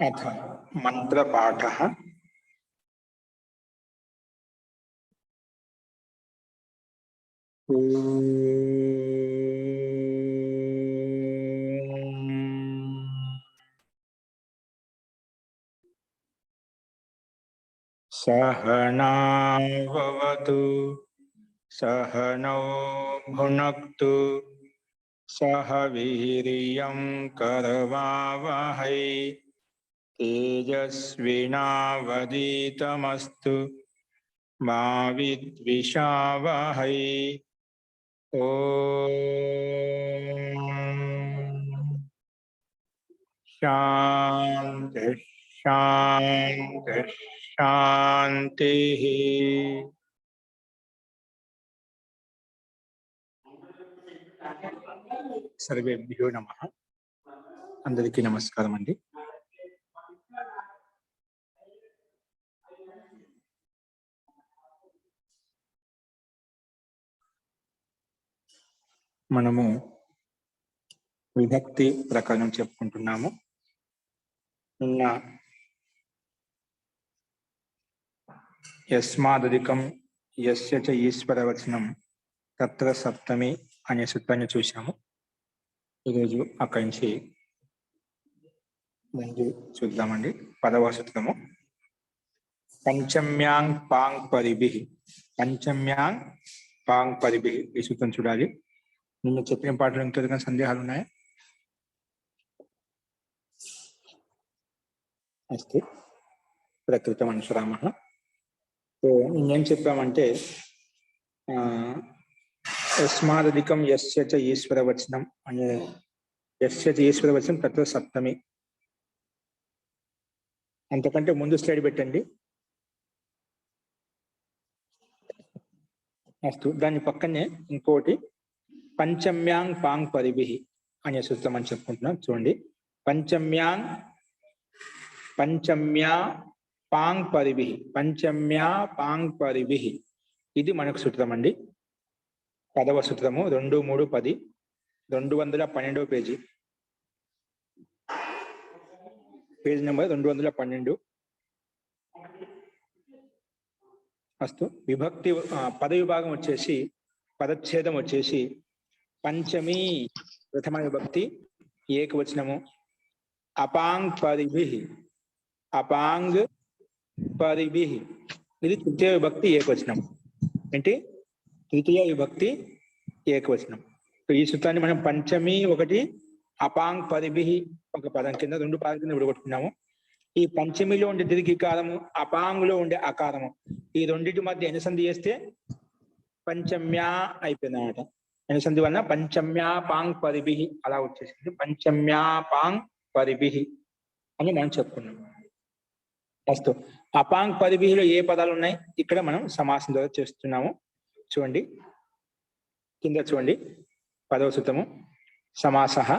अथ मंत्रपाठः। सहनां भवतु सहनौ भुनक्तु सह वीर्यं करवावहै तेजस्विनावधीतमस्तु मा विद्विषावहै। ओम शांति शांति शांति। सर्वेभ्यो नमः। अंदरिकी नमस्कारम अंडी। మనము విభక్తి ప్రకారం చెప్పుకుంటున్నాము. నిన్న యస్మాదధికం యస్య చ ఈశ్వరవచనం తత్ర సప్తమి అనే సూత్రాన్ని చూశాము. ఈరోజు అక్కడి నుంచి ముందు చూద్దామండి. 10వ సూత్రము పంచమ్యాంగ్ పాంగ్ పరిభిః. పంచమ్యాంగ్ పాంగ్ పరిభిః ఈ సూత్రం చూడాలి. నిన్న చెప్పిన పాటలు ఇంకేదైనా సందేహాలు ఉన్నాయా? అస్తు ప్రకృతం అనుసరామః. సో ఇంకేం చెప్పామంటే యస్మాదధికం యస్య చ ఈశ్వరవచనం అనే యస్య చ ఈశ్వరవచనం తత్వ సప్తమి. అంతకంటే ముందు స్లైడ్ పెట్టండి. అస్తు దాని పక్కనే ఇంకోటి పంచమ్యాంగ్ పాంగ్ పరిభిః అనే సూత్రం అని చెప్పుకుంటున్నాం. చూడండి, పంచమ్యా పాంగ్ పరిభిః, పంచమ్యా పాంగ్ పరిభిః ఇది మనకు సూత్రం అండి. 10వ సూత్రము 2, 3, 10 212వ పేజీ, పేజ్ నెంబర్ 212. అస్తు విభక్తి పద విభాగం వచ్చేసి పదచ్ఛేదం వచ్చేసి పంచమి ప్రథమ విభక్తి ఏకవచనము, అపాంగ్ పరిభిః, అపాంగ్ పరిభిః ఇది తృతీయ విభక్తి ఏకవచనం. ఏంటి? తృతీయ విభక్తి ఏకవచనం. ఈ సూత్రాన్ని మనం పంచమి ఒకటి, అపాంగ్ పరిభిః ఒక పదం కింద, 2 పదాల కింద విడగొట్టుకున్నాము. ఈ పంచమిలో ఉండే దీర్ఘికారము, అపాంగులో ఉండే అకారము, ఈ రెండింటి మధ్య ఎనసంధి చేస్తే పంచమ్యా అయిపోయింది అన్నమాట. ఎనసంధి వలన పంచమ్యా పాంగ్ పరిభిః అలా వచ్చేసింది. పంచమ్యా పాంగ్ పరిభిః అని మనం చెప్పుకున్నాం. ఫస్ట్ అపాంగ్ పరిభిఃలో ఏ పదాలు ఉన్నాయి ఇక్కడ మనం సమాసం ద్వారా చేస్తున్నాము. చూడండి కింద చూడండి, 10వ సూత్రము సమాసః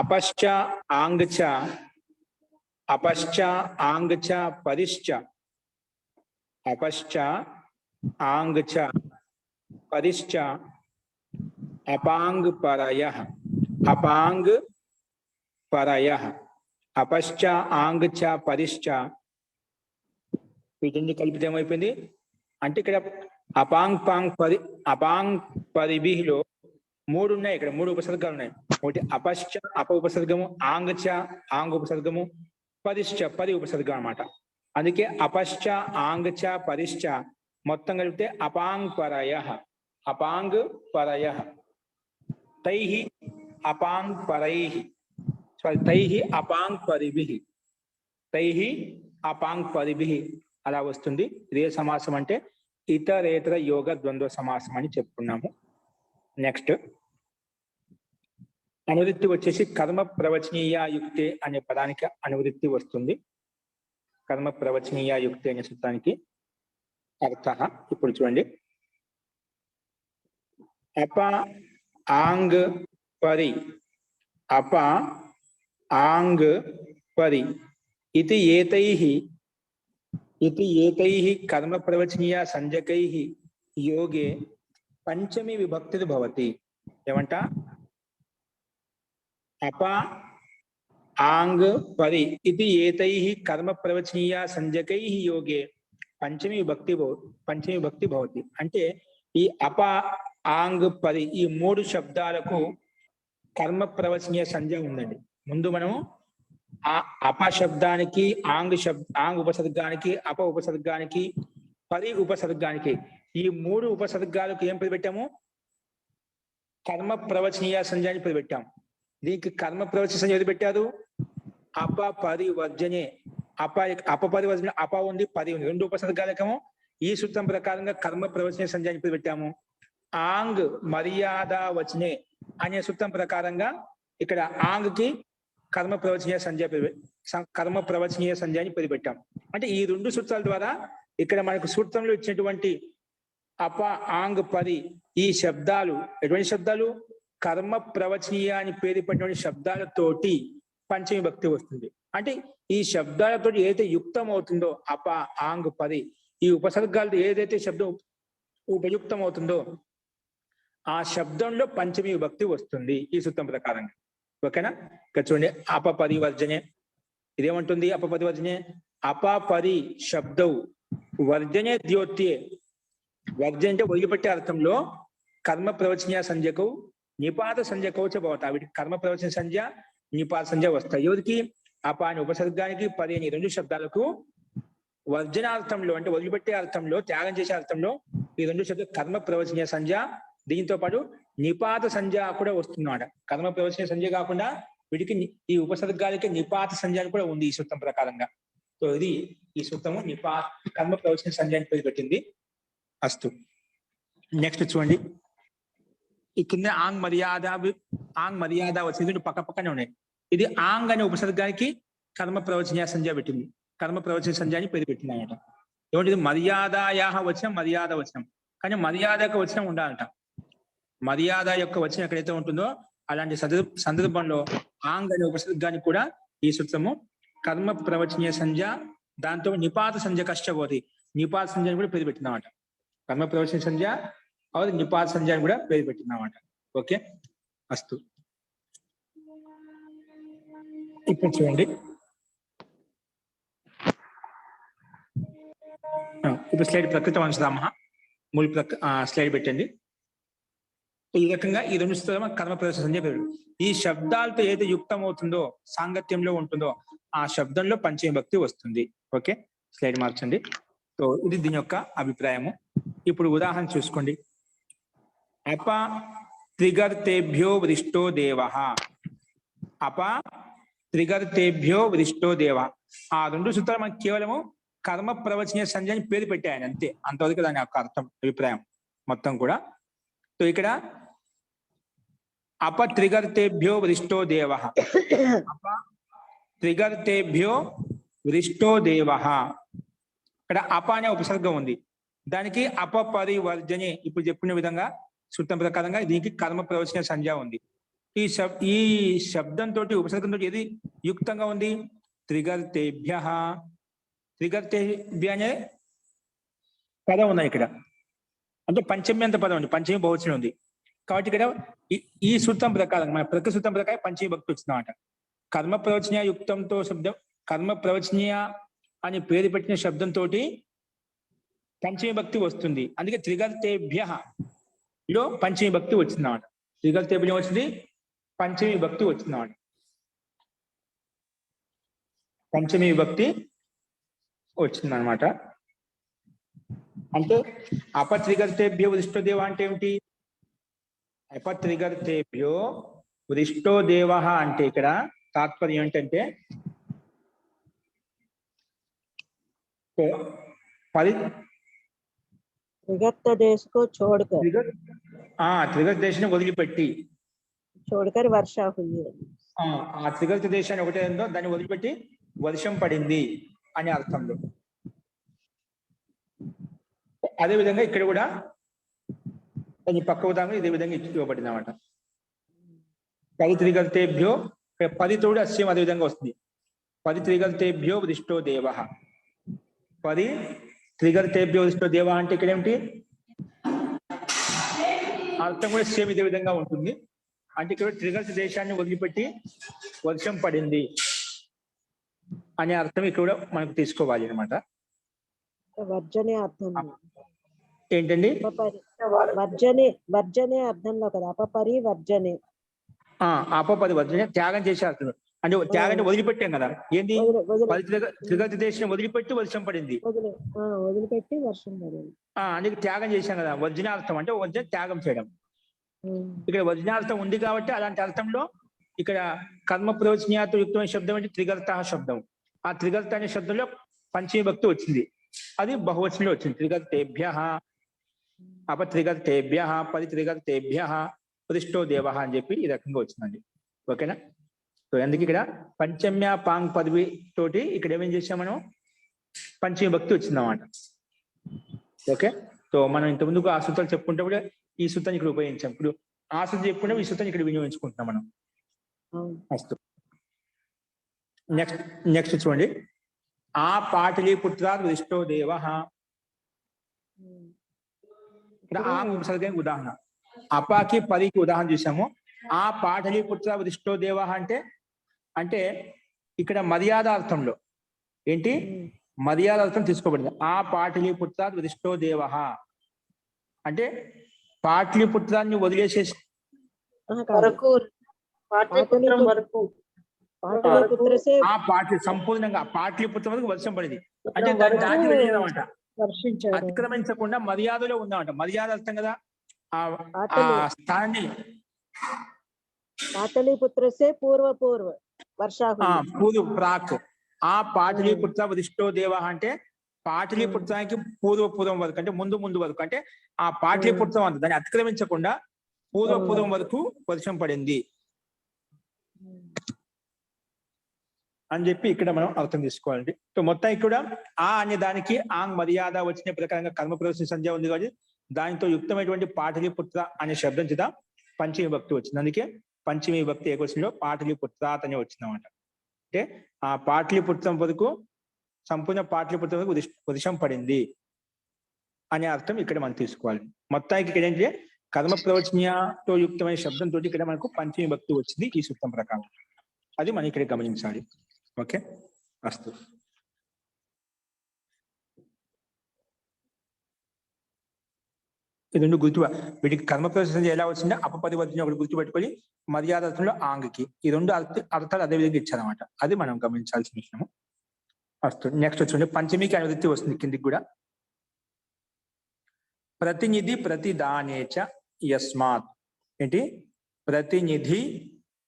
అపశ్చ ఆంగ్ చ, అపశ్చ ఆంగ్ చ పరిశ్చ, అపశ్చ ఆంగ్ చ పరిశ్చ అపాంగ్ పరయః, అపాంగ్ పరయః, అపశ్చ ఆంగ్ చ పరిశ్చ వీటిని కలిపితే ఏమైపోయింది అంటే ఇక్కడ అపాంగ్ పరిభిఃలో 3 ఉన్నాయి. ఇక్కడ 3 ఉపసర్గాలు ఉన్నాయి. ఒకటి అపశ్చ అప ఉపసర్గము, ఆంగ్ చ ఆంగ్ ఉపసర్గము, పరిశ్చ పరి ఉపసర్గం అన్నమాట. అందుకే అపశ్చ ఆంగ్ చ పరిశ్చ మొత్తం కలిపితే అపాంగ్ పరయః, అపాంగ్ పరయః, తైః అపాంగ్ పరైః, తైః అపాంగ్ పరిభిః, తైః అపాంగ్ పరిభిః అలా వస్తుంది. ఇదే సమాసం అంటే ఇతరేతర యోగ ద్వంద్వ సమాసం అని చెప్పుకున్నాము. నెక్స్ట్ అనువృత్తి వచ్చేసి కర్మ ప్రవచనీయ యుక్తే అనే పదానికి అనువృత్తి వస్తుంది. కర్మ ప్రవచనీయ యుక్తే అనే సూత్రానికి అర్థః ఇప్పుడు చూడండి, అప ఆంగ్ పరి, అప ఆంగ్ పరి ఇది ఏతైః కర్మ ప్రవచనీయ సంజ్ఞకైః యోగే పంచమి విభక్తి భవతి. ఏమంట? అప आंग परि इति एतैः कर्म प्रवचनीया संज्ञकैः योगे పంచమీ విభక్తి భవతి. అంటే ఈ అప ఆంగ్ పరి ఈ మూడు శబ్దాలకు కర్మ ప్రవచనీయ సంజ్ఞ ఉందండి. ముందు మనము ఆ అప శబ్దానికి ఆంగ్ ఉపసర్గానికి అప ఉపసర్గానికి పరి ఉపసర్గానికి ఈ మూడు ఉపసర్గాలకు ఏం పేరు పెట్టాము? కర్మ ప్రవచనీయ సంజ్ఞ అని పేరు పెట్టాము. దీనికి కర్మ ప్రవచన సంజ్ఞ ఏది పెట్టారు? అప పరి వర్జనే. అపపరి వర్జన అప ఉంది, పరి ఉంది, రెండు ఉపసర్గాలకేమో ఈ సూత్రం ప్రకారంగా కర్మ ప్రవచన సంజ్ఞ అని పేరు పెట్టాము. ఆంగ్ మర్యాద వచనే అనే సూత్రం ప్రకారంగా ఇక్కడ ఆంగ్ కి కర్మ ప్రవచనీయ సంజ్ఞ అని పేరు పెట్టాం. అంటే ఈ రెండు సూత్రాల ద్వారా ఇక్కడ మనకు సూత్రంలో ఇచ్చినటువంటి అప ఆంగ్ పరి ఈ శబ్దాలు ఎటువంటి శబ్దాలు? కర్మ ప్రవచనీయ అని పేరు పెట్టిన శబ్దాలతోటి పంచమి భక్తి వస్తుంది. అంటే ఈ శబ్దాలతో ఏదైతే యుక్తం అవుతుందో అప ఆంగ్ పరి ఈ ఉపసర్గాలతో ఏదైతే శబ్దం ఉపయుక్తం అవుతుందో ఆ శబ్దంలో పంచమి విభక్తి వస్తుంది ఈ సూత్రం ప్రకారంగా. ఓకేనా? ఇక్కడ చూడండి, అపపరివర్జనే ఇదేమంటుంది? అపపరివర్జనే అపపరి శబ్దవు వర్జనే ద్యోత్యే. వర్జన అంటే వదిలిపెట్టే అర్థంలో కర్మ ప్రవచనీయ సంజ్ఞకు నిపాత సంజ్ఞకు భవత. వీటికి కర్మ ప్రవచన సంజ్ఞ నిపాత సంజ్ఞ వస్తాయి. ఎవరికి? అప అని ఉపసర్గానికి పరి అని రెండు శబ్దాలకు వర్జనార్థంలో అంటే వదిలిపెట్టే అర్థంలో త్యాగం చేసే అర్థంలో ఈ రెండు శబ్దాలు కర్మ ప్రవచనీయ సంజ్ఞ, దీంతో పాటు నిపాత సంజ్ఞ కూడా వస్తుందన్నమాట. కర్మ ప్రవచనీయ సంజ్ఞ కాకుండా వీటికి ఈ ఉపసర్గాలకి నిపాత సంజ్ఞ కూడా ఉంది ఈ సూత్రం ప్రకారంగా. సో ఇది ఈ సూత్రము కర్మ ప్రవచనీయ సంజ్ఞ అని పేరు పెట్టింది. అస్తు. నెక్స్ట్ చూడండి, ఈ కింద ఆంగ్ మర్యాద వచ్చింది, పక్క పక్కనే ఉన్నాయి. ఇది ఆంగ్ అనే ఉపసర్గానికి కర్మ ప్రవచనీయ సంజ్ఞ పెట్టింది, కర్మ ప్రవచన సంజ్ఞ అని పేరు పెట్టింది అనమాట. ఏమంటే మర్యాదయాహ వచనం మర్యాద వచనం, కానీ మర్యాదకు వచనం ఉండాలంట. మర్యాద యొక్క వచనం ఎక్కడైతే ఉంటుందో అలాంటి సందర్భంలో ఆంగ్ అనే ఉపసర్గానికి కూడా ఈ సూత్రము కర్మ ప్రవచనీయ సంజ్ఞ, దాంతో నిపాత సంజ్ఞ కష్టపోతుంది, నిపాత సంజ్ఞ అని కూడా పేరు పెట్టింది అనమాట. కర్మ ప్రవచన సంజ్ఞ నిపాత సంజ్ఞ అని కూడా పేరు పెట్టింది అనమాట. ఓకే, అస్తు. ఇప్పుడు చూడండి, ఇప్పుడు స్లైడ్ ప్రకృతి వంశధామ మూల స్లైడ్ పెట్టండి. ఈ రకంగా ఈ రెండు కర్మ ప్రవేశ సంజ్ఞ పేరు. ఈ శబ్దాలతో ఏదైతే యుక్తం అవుతుందో సాంగత్యంలో ఉంటుందో ఆ శబ్దంలో పంచమి భక్తి వస్తుంది. ఓకే, స్లైడ్ మార్చండి. సో ఇది దీని యొక్క అభిప్రాయము. ఇప్పుడు ఉదాహరణ చూసుకోండి. అప త్రిగర్తేభ్యో వృష్టో దేవ. అప త్రిగర్తేభ్యో వృష్టో దేవ. ఆ రెండు సూత్రాలు మనకి కేవలము కర్మ ప్రవచనీయ సంజ్ఞ అని పేరు పెట్టాయని అంతే, అంతవరకు దాని యొక్క అర్థం అభిప్రాయం మొత్తం కూడా. సో ఇక్కడ అప త్రిగర్తేభ్యో వృష్టో దేవ, అప త్రిగర్తేభ్యో వృష్టో దేవ. ఇక్కడ అప అనే ఉపసర్గం ఉంది, దానికి అపపరివర్జనే ఇప్పుడు చెప్పిన విధంగా సూత్రం ప్రకారంగా దీనికి కర్మ ప్రవచన సంజ్ఞ ఉంది. ఈ శబ్దంతో ఉపసర్గంతో ఏది యుక్తంగా ఉంది? త్రిగర్తేభ్య. త్రిగర్తేభ్య అనే పదం ఉన్నాయి ఇక్కడ, అంటే పంచమి అంత పదం ఉంది, పంచమి బహువచనం ఉంది. కాబట్టి ఇక్కడ ఈ సూత్రం ప్రకారం మన ప్రకృతి సూత్రం ప్రకారం పంచమి భక్తి వచ్చిందన్నమాట. కర్మ ప్రవచనీయ యుక్తంతో శబ్దం, కర్మ ప్రవచనీయ అని పేరు పెట్టిన శబ్దంతో పంచమి భక్తి వస్తుంది. అందుకే త్రిగర్తేభ్యలో పంచమి భక్తి వచ్చిందన్నమాట. త్రిగర్తేభ్యం వచ్చింది, పంచమి భక్తి వచ్చిందన్నమాట. పంచమి భక్తి వచ్చిందనమాట. అంటే అపత్రిగర్తేభ్యో వృష్టో దేవ అంటే ఏమిటి? అపత్రిగర్తేభ్యో వృష్టో దేవ అంటే ఇక్కడ తాత్పర్యం ఏంటంటే त्रिगर्त देश को छोड़कर, त्रिगर्त देश వదిలిపెట్టి छोड़कर वर्षा हुई है. ఆ త్రిగర్త దేశాన్ని ఒకటే ఉందో దాన్ని వదిలిపెట్టి వర్షం పడింది అనే అర్థంలో. అదే విధంగా ఇక్కడ కూడా దాని పక్క ఉదాహరణ ఇదే విధంగా ఇవ్వబడింది అన్నమాట. పది త్రిగర్తేభ్యో, పదితోడు అస్యం అదే విధంగా వస్తుంది. పది త్రిగర్తేభ్యో వృష్టో దేవ. పది త్రిగర్తేభ్యో వృష్టో దేవ అంటే ఇక్కడ ఏమిటి అర్థం కూడా సేమ్ ఇదే విధంగా ఉంటుంది. అంటే ఇక్కడ త్రిగర్త దేశాన్ని వదిలిపెట్టి వర్షం పడింది అనే అర్థం ఇక్కడ మనకు తీసుకోవాలి అనమాట. వర్జనే అర్థం. ఏంటండి? వర్జనే అర్థంలో కదా, అపపరి వర్జనే. అపపది వర్జనే త్యాగం చేసే అర్థం. అంటే త్యాగాన్ని వదిలిపెట్టాం కదా, ఏంది త్రిగర్త దేశం వదిలిపెట్టి వర్షం పడింది, వదిలిపెట్టి వర్షం పడింది. అందుకే త్యాగం చేశాం కదా. వర్జనార్థం అంటే వర్జన త్యాగం చేయడం. ఇక్కడ వర్జనార్థం ఉంది కాబట్టి అలాంటి అర్థంలో ఇక్కడ కర్మ ప్రవచనీయాతో యుక్తమైన శబ్దం అంటే త్రిగర్త శబ్దం. ఆ త్రిగర్త అనే శబ్దంలో పంచమీ భక్తి వచ్చింది, అది బహువచనంలో వచ్చింది. త్రిగర్తేభ్య అపత్రిగర్తేభ్య పరిత్రిగర్తేభ్య పృష్టో దేవ అని చెప్పి ఈ రకంగా వచ్చిందండి. ఓకేనా? సో అందుకే ఇక్కడ పంచమ్య పాంగ్ పదవి తోటి ఇక్కడ ఏమేం చేసాం మనం, పంచమీ భక్తి వచ్చిందన్నమాట. ఓకే, సో మనం ఇంత ముందుకు ఆ సూత్రాలు చెప్పుకుంటే కూడా ఈ సూత్రాన్ని ఇక్కడ ఉపయోగించాం. ఇప్పుడు ఆ సూత్రం చెప్పుకుంటే ఈ సూత్రాన్ని ఇక్కడ వినియోగించుకుంటున్నాం మనం. నెక్స్ట్ చూడండి, ఆ పాటలీపుత్రాత్ వరిష్ఠో దేవ. ఇక్కడ ఆ ఉపసర్గ ఉదాహరణ, అపాకి పరికి ఉదాహరణ చూసాము. ఆ పాటలీపుత్ర వరిష్ఠో దేవ అంటే ఇక్కడ మర్యాదార్థంలో ఏంటి, మర్యాదార్థం తీసుకోబడింది. ఆ పాటలీపుత్రాత్ వరిష్ఠో దేవ అంటే పాటలీపుత్రాన్ని వదిలేసేసి సంపూర్ణంగా పాటలీపుత్రం వరకు వర్షం పడింది అంటే దాన్ని దాటి వెళ్ళిందన్నమాట. అతిక్రమించకుండా మర్యాదలో ఉందామంట. మర్యాద అర్థం కదా ఆ స్థానాన్ని. పాటలీపుత్రసే పూర్వ పూర్వ ప్రాక్. ఆ పాటలీపుత్ర వరిష్ఠో దేవ అంటే పాటలీపుత్రానికి పూర్వం వరకు అంటే ముందు వరకు అంటే ఆ పాటలీపుత్రం అంత దాన్ని అతిక్రమించకుండా పూర్వం వరకు వర్షం పడింది అని చెప్పి ఇక్కడ మనం అర్థం తీసుకోవాలండి. సో మొత్తం ఇక్కడ ఆ అనే దానికి ఆంగ్ మర్యాద వచ్చిన ప్రకారంగా కర్మ ప్రవేశ సంధ్య ఉంది కాబట్టి దానితో యుక్తమైనటువంటి పాటలీపుత్ర అనే శబ్దం చేత పంచమీ భక్తి వచ్చింది. అందుకే పంచమీ భక్తి ఏకవచనంలో పాటలీపుత్రాత్ అనే వచ్చింది అనమాట. అంటే ఆ పాటలీపుత్రం వరకు సంపూర్ణ పాటలీపుత్రం వరకు వర్షం పడింది అనే అర్థం ఇక్కడ మనం తీసుకోవాలి. మొత్తానికి ఇక్కడ ఏంటంటే కర్మ ప్రవచనీయతో యుక్తమైన శబ్దంతో ఇక్కడ మనకు పంచమీ భక్తి వచ్చింది ఈ సూత్రం ప్రకారం. అది మనం ఇక్కడ గమనించాలి. ఓకే, అస్తు. ఈ రెండు వీటికి కర్మ ప్రవేశం ఎలా వచ్చిందో అపపది వచ్చిన ఒకటి గుర్తుపెట్టుకొని మర్యాదలో ఆంగికి ఈ రెండు అర్థాలు అదే విధంగా ఇచ్చారన్నమాట. అది మనం గమనించాల్సిన విషయము. అస్తు. నెక్స్ట్ వచ్చి పంచమికి అనువృత్తి వస్తుంది కిందికి కూడా. ప్రతినిధి ప్రతిదానేచ యస్మాత్. ఏంటి? ప్రతినిధి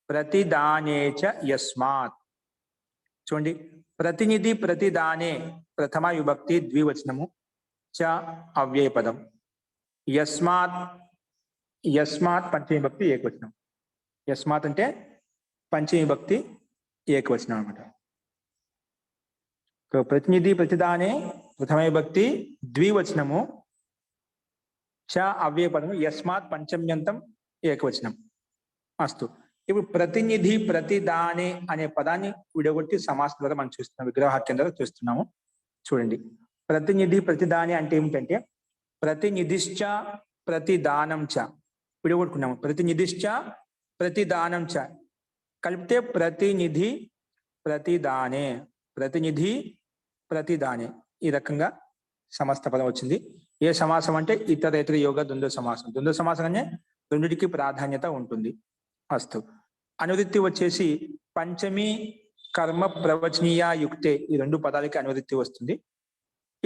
ప్రతిదానేచ యస్మాత్. చూడండి, ప్రతినిధి ప్రతిదానే ప్రథమ విభక్తి ద్వివచనము, చ అవ్యయ పదం. యస్మాత్ పంచమీ భక్తి ఏకవచనం. యస్మాత్ అంటే పంచమీ భక్తి ఏకవచనం అనమాట. ప్రతినిధి ప్రతిదానే ప్రథమ విభక్తి ద్వివచనము, చ అవ్యయ పదము, యస్మాత్ పంచమ్యంతం ఏకవచనం. అస్తు. ఇప్పుడు ప్రతినిధి ప్రతిదానే అనే పదాన్ని విడగొట్టి సమాసం ద్వారా మనం చూస్తున్నాం, విగ్రహవాక్యం ద్వారా చూస్తున్నాము. చూడండి, ప్రతినిధి ప్రతిదానే అంటే ఏమిటంటే ప్రతినిధిశ్చ ప్రతిదానం చ విడగొట్టుకున్నాము. ప్రతినిధిశ్చ ప్రతిదానం చ కలిపితే ప్రతినిధి ప్రతిదానే, ప్రతినిధి ప్రతిదానే ఈ రకంగా సమస్త పదం వచ్చింది. ఏ సమాసం అంటే ఇతర యోగ ద్వంద్వ సమాసం. ద్వంద్వ సమాసం అనే రెండిటికి ప్రాధాన్యత ఉంటుంది. అస్తు. అనువృత్తి వచ్చేసి పంచమి కర్మ ప్రవచనీయ యుక్తే ఈ రెండు పదాలకి అనువృత్తి వస్తుంది.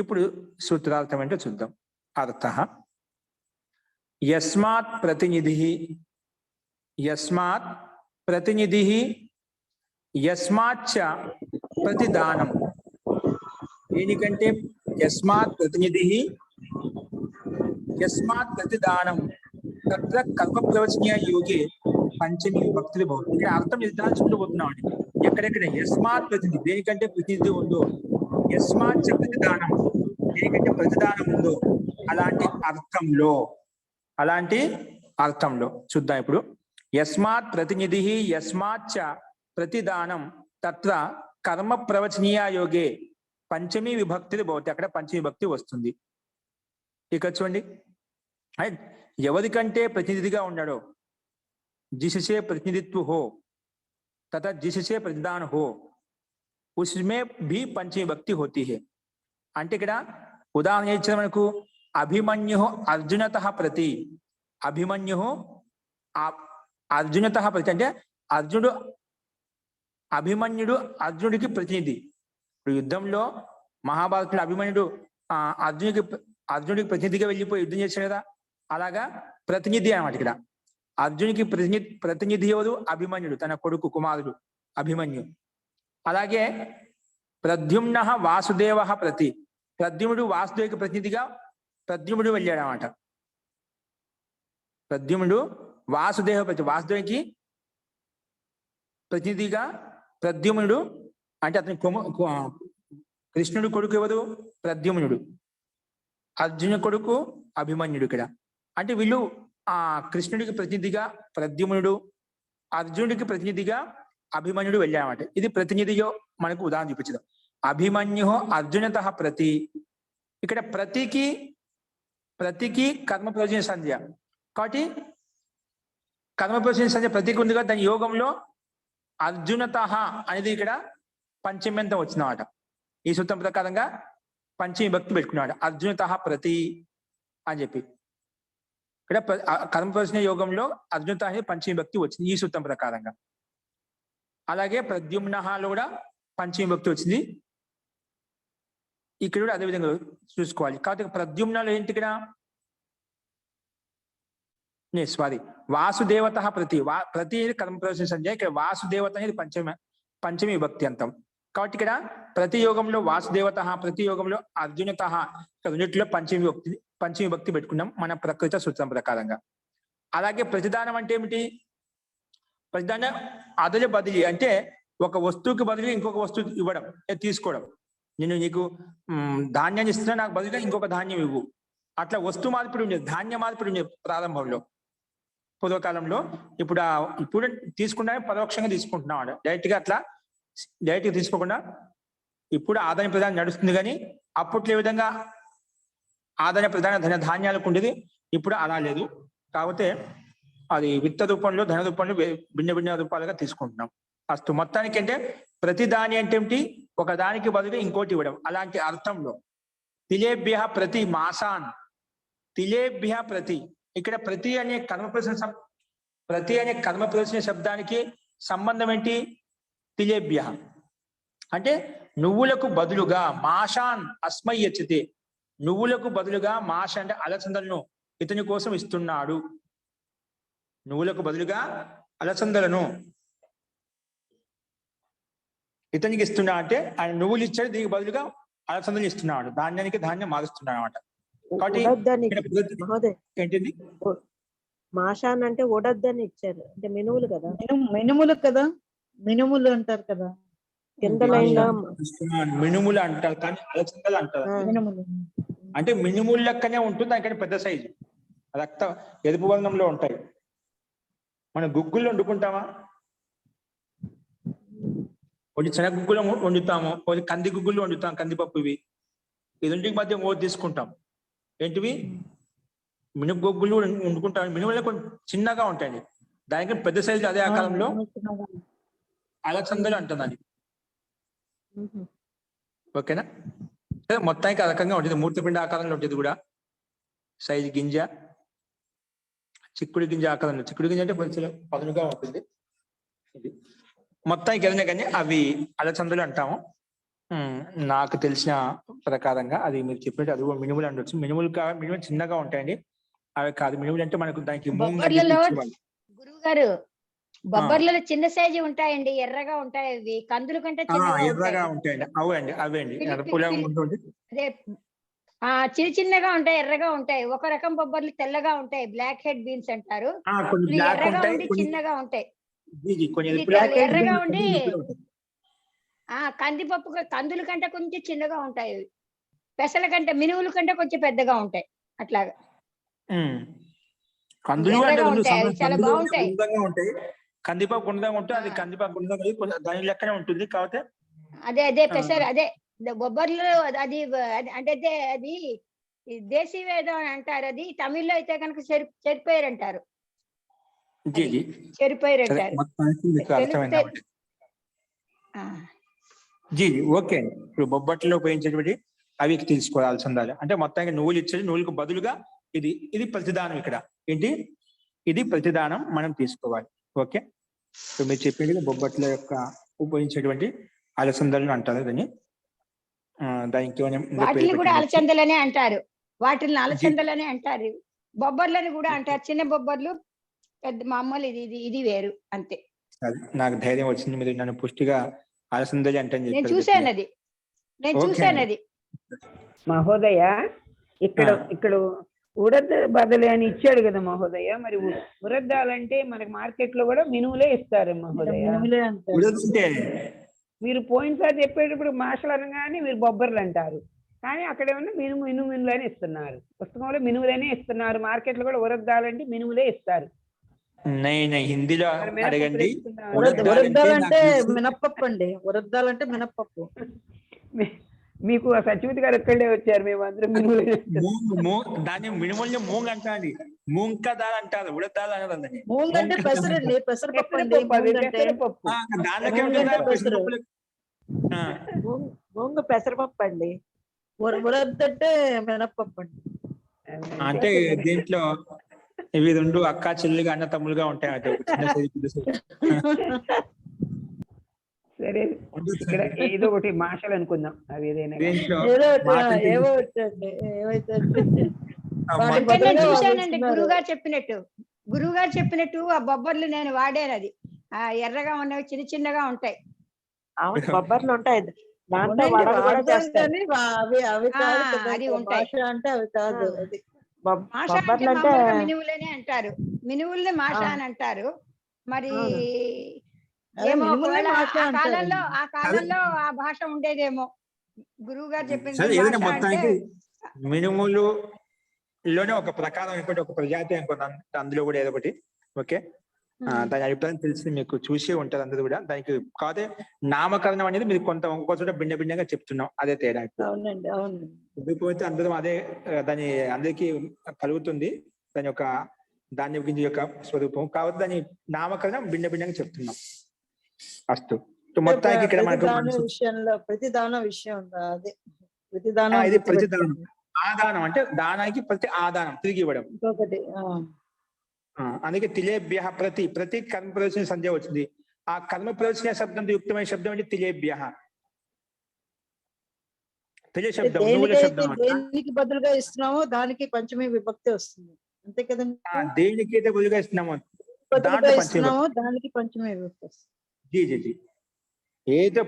ఇప్పుడు సూత్రార్థం ఏంటో చూద్దాం. అర్థ యస్మాత్ ప్రతినిధి, యస్మాత్ ప్రతినిధి, యస్మాచ్చ ప్రతిదానం. దేనికంటే యస్మాత్ ప్రతినిధి, యస్మాత్ ప్రతిదానం తత్ర కల్ప ప్రవచనీయ యోగే పంచమి భక్తులు భవతి. ఇక్కడ అర్థం నిర్ధారించుకుంటూ పోతున్నాం అండి. ఎక్కడెక్కడ యస్మాత్ ప్రతినిధి దేనికంటే ప్రతినిధి ఉందో, యస్మాత్ ప్రతిదానం దేనికంటే ప్రతిదానం ఉందో అలాంటి అర్థంలో చూద్దాం. ఇప్పుడు యస్మాత్ ప్రతినిధి యస్మాచ్చ ప్రతిదానం తత్ర కర్మ ప్రవచనీయ యోగే పంచమీ విభక్తులు భవతి. అక్కడ పంచమీ భక్తి వస్తుంది. ఇక చూడండి, ఎవరికంటే ప్రతినిధిగా ఉన్నాడో जिससे प्रतिनिधित्व हो तथा जिससे प्रतिदान हो उसमें भी पंचमी विभक्ति होती है। అంటే ఇక్కడ ఉదాహరణ ఇచ్చిన మనకు అభిమన్యు అర్జునతః ప్రతి, అభిమన్యు అర్జునతః ప్రతి అంటే అర్జునుడు అభిమన్యుడు అర్జునుడికి ప్రతినిధి. ఇప్పుడు యుద్ధంలో మహాభారతంలో అభిమన్యుడు అర్జునుడికి ప్రతినిధిగా వెళ్ళిపోయి యుద్ధం చేశాడు కదా, అలాగా ప్రతినిధి అన్నమాట. ఇక్కడ అర్జునికి ప్రతినిధి ఎవరు? అభిమన్యుడు, తన కొడుకు కుమారుడు అభిమన్యు. అలాగే ప్రద్యుమ్న వాసుదేవ ప్రతి, ప్రద్యుమ్నుడు వాసుదేవికి ప్రతినిధిగా ప్రద్యుమ్నుడు వెళ్ళాడు అన్నమాట. ప్రద్యుమ్నుడు వాసుదేవ ప్రతి, వాసుదేవికి ప్రతినిధిగా ప్రద్యుమ్నుడు అంటే అతని కృష్ణుడు కొడుకు ఎవరు? ప్రద్యుమ్నుడు. అర్జున కొడుకు అభిమన్యుడు. ఇక్కడ అంటే వీళ్ళు కృష్ణుడికి ప్రతినిధిగా ప్రద్యుమ్నుడు, అర్జునుడికి ప్రతినిధిగా అభిమన్యుడు వెళ్ళామన్నమాట. ఇది ప్రతినిధిగా మనకు ఉదాహరణ చూపించదు. అభిమన్యు అర్జునతః ప్రతి, ఇక్కడ ప్రతికి కర్మ ప్రయోజన సంధ్య కాబట్టి కర్మ ప్రయోజన సంధ్య ప్రతికి ఉంది కదా, దాని యోగంలో అర్జునతః అనేది ఇక్కడ పంచమ్యంతం వచ్చిందన్నమాట. ఈ సూత్రం ప్రకారంగా పంచమి భక్తి పెట్టుకున్నాడు, అర్జునతః ప్రతి అని చెప్పి. ఇక్కడ కర్మ ప్రయోజన యోగంలో అర్జునత అనేది పంచమి భక్తి వచ్చింది ఈ సూత్రం ప్రకారంగా. అలాగే ప్రద్యుమ్నలో కూడా పంచమి భక్తి వచ్చింది, ఇక్కడ కూడా అదే విధంగా చూసుకోవాలి. కాబట్టి ప్రద్యుమ్నలో ఏంటి ఇక్కడ వాసుదేవత ప్రతి, ప్రతి కర్మ ప్రవేశ సంధ్య, ఇక్కడ వాసుదేవత అనేది పంచమి విభక్తి అంతం. కాబట్టి ఇక్కడ ప్రతి యోగంలో వాసుదేవత, ప్రతి యోగంలో అర్జునత, రెండిట్లో పంచమి విభక్తి పెట్టుకున్నాం మన ప్రకృత సూత్రం ప్రకారంగా. అలాగే ప్రతిదానం అంటే ఏమిటి? ప్రతిదానం అదలి బదిలీ అంటే ఒక వస్తువుకి బదులుగా ఇంకొక వస్తువు ఇవ్వడం, తీసుకోవడం. నేను నీకు ధాన్యాన్ని ఇస్తున్నా, నాకు బదులుగా ఇంకొక ధాన్యం ఇవ్వు. అట్లా వస్తువు మార్పిడి ఉండేది, ధాన్య మార్పిడి ఉండేది ప్రారంభంలో పూర్వకాలంలో. ఇప్పుడు తీసుకుంటానే పరోక్షంగా తీసుకుంటున్నాడు, డైరెక్ట్ గా అట్లా డైరెక్ట్ గా తీసుకోకుండా ఇప్పుడు ఆదాయ ప్రధానం నడుస్తుంది. కానీ అప్పట్లో ఏ విధంగా ఆదాయ ప్రధాన ధాన్యాలకు ఉండేది, ఇప్పుడు అలా లేదు. కాకపోతే అది విత్త రూపంలో ధన రూపంలో భిన్న భిన్న రూపాలుగా తీసుకుంటున్నాం. అస్తు మొత్తానికి అంటే ప్రతి దాని అంటే ఏమిటి? ఒక దానికి బదులుగా ఇంకోటి ఇవ్వడం. అలాంటి అర్థంలో తిలేభ్య ప్రతి మాసాన్, తిలేభ్య ప్రతి, ఇక్కడ ప్రతి అనే కర్మ ప్రదర్శన శబ్దానికి సంబంధం ఏంటి? తిలేభ్య అంటే నువ్వులకు బదులుగా, మాషాన్ అస్మై యచ్చతే, నువ్వులకు బదులుగా మాష అంటే అలసందలను ఇతని కోసం ఇస్తున్నాడు. నువ్వులకు బదులుగా అలసందలను ఇతనికి ఇస్తున్నా అంటే ఆయన నువ్వులు ఇచ్చాడు, దీనికి బదులుగా అలసందలు ఇస్తున్నాడు, ధాన్యానికి ధాన్యం మారుస్తున్నాడు అనమాట. కాబట్టి ఏంటిది మాషాన్ అంటే ఒడద్దని ఇచ్చారు, అంటే మినుములు కదా, మినుములు కదా, మినుములు అంటారు కదా, కింద లైన్ లో మినుములు అంటారు కానీ అలసందలు అంటారు. అంటే మినుములు లెక్కనే ఉంటుంది, దానికంటే పెద్ద సైజు, రక్త ఎరుపు వర్ణంలో ఉంటాయి. మనం గుగ్గులు వండుకుంటామా? కొన్ని శనగ గుగ్గులు వండుతాము, కొన్ని కంది గుగ్గులు వండుతాం, కందిపప్పు. ఇవి రెండింటికి మధ్య ఓటు తీసుకుంటాం. ఏంటివి? మినుపు గుగ్గులు వండుకుంటాం. మినుములు కొంచెం చిన్నగా ఉంటాయండి, దానికి పెద్ద సైజు అదే ఆకారంలో అలసందలు అంటుందని. ఓకేనా? మొత్తానికి ఆ రకంగా ఉంటుంది, మూర్తిపిండ ఆకారంలో ఉంటుంది కూడా. సైజు గింజ, చిక్కుడు గింజ ఆకారంలో, చిక్కుడు గింజ అంటే కొంచెం పదునుగా ఉంటుంది. ఇది మొత్తానికి ఏదైనా కానీ అవి అలసందలు అంటాము. నాకు తెలిసిన ప్రకారంగా అది మీరు చెప్పినట్టు అది మినుములు ఉండొచ్చు. మినుములు చిన్నగా ఉంటాయండి, అవి కాదు. మినుములు అంటే మనకు దానికి గురువు గారు బొబ్బర్లలో చిన్న సైజు ఉంటాయండి, ఎర్రగా ఉంటాయి. అవి కందుల కంటే ఎర్రగా ఉంటాయండి. అవండి అవేండి అదే చిన్న చిన్నగా ఉంటాయి, ఎర్రగా ఉంటాయి. ఒక రకం బొబ్బర్లు తెల్లగా ఉంటాయి, బ్లాక్ హెడ్ బీన్స్ అంటారు. ఎర్రగా ఉండి చిన్నగా ఉంటాయి, ఎర్రగా ఉండి కందిపప్పు కందుల కంటే కొంచెం చిన్నగా ఉంటాయి. పెసల కంటే మినువుల కంటే కొంచెం పెద్దగా ఉంటాయి. అట్లాగా చాలా బాగుంటాయి. కందిపప్పు గుండ్రంగా ఉంటుంది, అది కందిపప్పు గుండ్రంగా దాని లెక్కనే ఉంటుంది. కాకపోతే అదే పెసర, అదే బొబ్బర్లు, అది అంటే అది దేశీ వేదం అని అంటారు. అది తమిళ్లో అయితే కనుక చెరిపోయారు అంటారు. జీ అది జీ చెరుపైరు సరే అంటారు. మొత్తానికి మీకు అర్థమైంది తెలిస్తే అన్నమాట. ఆ, జీ జీ ఓకే అండి. ఇప్పుడు బొబ్బట్లో ఉపయోగించేటువంటి అవి తీసుకోవాల్సి ఉండాలి. అంటే మొత్తానికి నువ్వులు ఇచ్చేది, నువ్వులకు బదులుగా ఇది ఇది ప్రతిదానం. ఇక్కడ ఏంటి, ఇది ప్రతిదానం మనం తీసుకోవాలి. ఓకే, ఇప్పుడు మీరు చెప్పినట్టుగా బొబ్బట్ల యొక్క ఉపయోగించేటువంటి అలసందలను అంటారు దాన్ని. దానికి ఇంకా పేరు వాటిని కూడా పెట్టింది. అలచందలనే అంటారు. వాటిని జీ అలచందలనే అంటారు. బొబ్బర్లని కూడా అంటారు. చిన్న బొబ్బర్లు, పెద్ద మామూలు ఇది ఇది ఇది వేరు అంతే. అది నాకు ధైర్యం వచ్చింది, మీరు నన్ను పుష్టిగా అలసందలి అంటే నేను చెప్పారు. చూశాను అది, నేను ఓకే చూశాను అండి. అది. మహోదయ, ఇక్కడ ఆ. ఇక్కడ ఉడద బదలి అని ఇచ్చాడు కదా మహోదయ. మరి ఉరద్దాలంటే మనకి మార్కెట్ లో కూడా మినుములే ఇస్తారు మహోదయ. మినుములే అంటారు. ఉడదంటే మీరు పోయినసారి చెప్పేటప్పుడు మాషలు అనగానే మీరు బొబ్బర్లు అంటారు, కానీ అక్కడ ఏమన్నా మినుములు అని ఇస్తున్నారు. పుస్తకంలో మినుములనే ఇస్తున్నారు, మార్కెట్ లో కూడా ఉరద్దాలంటే మినుములే ఇస్తారు. హిందీలో మరి మినపప్పులు అడగండి. ఇస్తున్నారు. ఉరద్దాలంటే మినప్పప్పు అండి. ఉరద్దాలంటే మినప్పప్పు. మీకు ఆ సచివతి గారు ఎక్కడే వచ్చారు, మేము అందరం మినుములే దాన్ని మినుముల్ని మూంగ్ అంటారండి. మూంగ్ దాల్ అంటారు, ఉడదాల్ అనరు అండి. మూంగ్ అంటే పెసరండి, పెసరపప్పు అండి. పెసరపప్పు, అది మూంగ్ అంటే పెసరపప్పు. దానిలోకే మూంగ్ అంటే ఉంటుంది పెసరు. పెసరపప్పులు. ఆ, బొంగు పెసరపప్పు అండి. ఉరద్దంటే మినప్పప్పు అండి. అంటే దీంట్లో ఇవి రెండు అక్క చెల్లిగా అన్న తమ్ములుగా ఉంటాయి. అంటే ఒక చిన్న సైజు, పెద్ద సైజు. సరే, ఇక్కడ ఏదో ఒకటి మాషలు అనుకుందాం, అవి ఏదైనా కానీ. దీంట్లో ఏదో ఒకటి, మాటలు ఏవో వచ్చండి, ఏవైతే అమ్మ, వాటి అంటే నేను బదులుగా వాళ్ళు చూశానండి ఇస్తున్నారు. గురువు గారు చెప్పినట్టు ఆ బొబ్బర్లు నేను వాడాను. అది ఆ ఎర్రగా ఉన్నవి చిన్న చిన్నగా ఉంటాయి. అవును, బొబ్బర్లు ఉంటాయి. దాంట్లో అవునండి, వడలు కూడా వాడతారు చేస్తారు. కానీ అవి అవి కాదు ఆ, కదా. అది ఉంటాయి. భాష అంటే అవి కాదు. ఆ. అది మాష అంటే బొబ్బర్లు అంటే మామూలుగా మినువులనే అంటారు. మినువుల్ని మాష ఆ. అని అంటారు. మరి అవును. అదే ఏమో మినుములనే ఒకవేళ భాష అంటారండి. ఆ కాలంలో ఆ భాష ఉండేదేమో. గురువు గారు చెప్పింది సరే భాష ఏదైనా అంటే మొత్తానికి మినుములు లోనే ఒక ప్రకారం అనుకోండి, ఒక ప్రజాతి అనుకోండి, అందులో కూడా ఏదో ఒకటి. ఓకే, దాని అభిప్రాయం తెలిసి మీకు చూసే ఉంటారు అందరూ కూడా. దానికి కాదే నామకరణం అనేది మీరు ఒక చోట భిన్నగా చెప్తున్నాం, అదే తేడా. అవునండి, అవునండి. ఉండిపోతే అందరం అదే, దాని అందరికీ కలుగుతుంది దాని యొక్క ధాన్య గింజ యొక్క స్వరూపం. కాబట్టి దాని నామకరణం భిన్నంగా చెప్తున్నాం. అస్తు. మొత్తానికి ఇక్కడ ప్రతిదాన విషయం ఉందా? అదే ప్రతిదానం. ఇది ప్రతిదానం. ఆదానం అంటే దానానికి ప్రతి ఆదానం తిరిగి ఇవ్వడం. ఇంకొకటి అందుకే తిలేభ్య ప్రతి కర్మ ప్రవేశన సంధ్య వచ్చింది. ఆ కర్మ ప్రవేశన శబ్దంతో యుక్తమైన శబ్దం అంటే తిలేభ్య. తెలియ శబ్దం, నువ్వుల శబ్దం. దేనికి బదులుగా ఇస్తున్నామో దానికి పంచమి విభక్తి వస్తుంది, అంతే కదండి. దేనికైతే బదులుగా ఇస్తున్నామో బదులుగా ఇస్తున్నామో దానికి పంచమి విభక్తి వస్తుంది. జీ జీ జీ ఏదో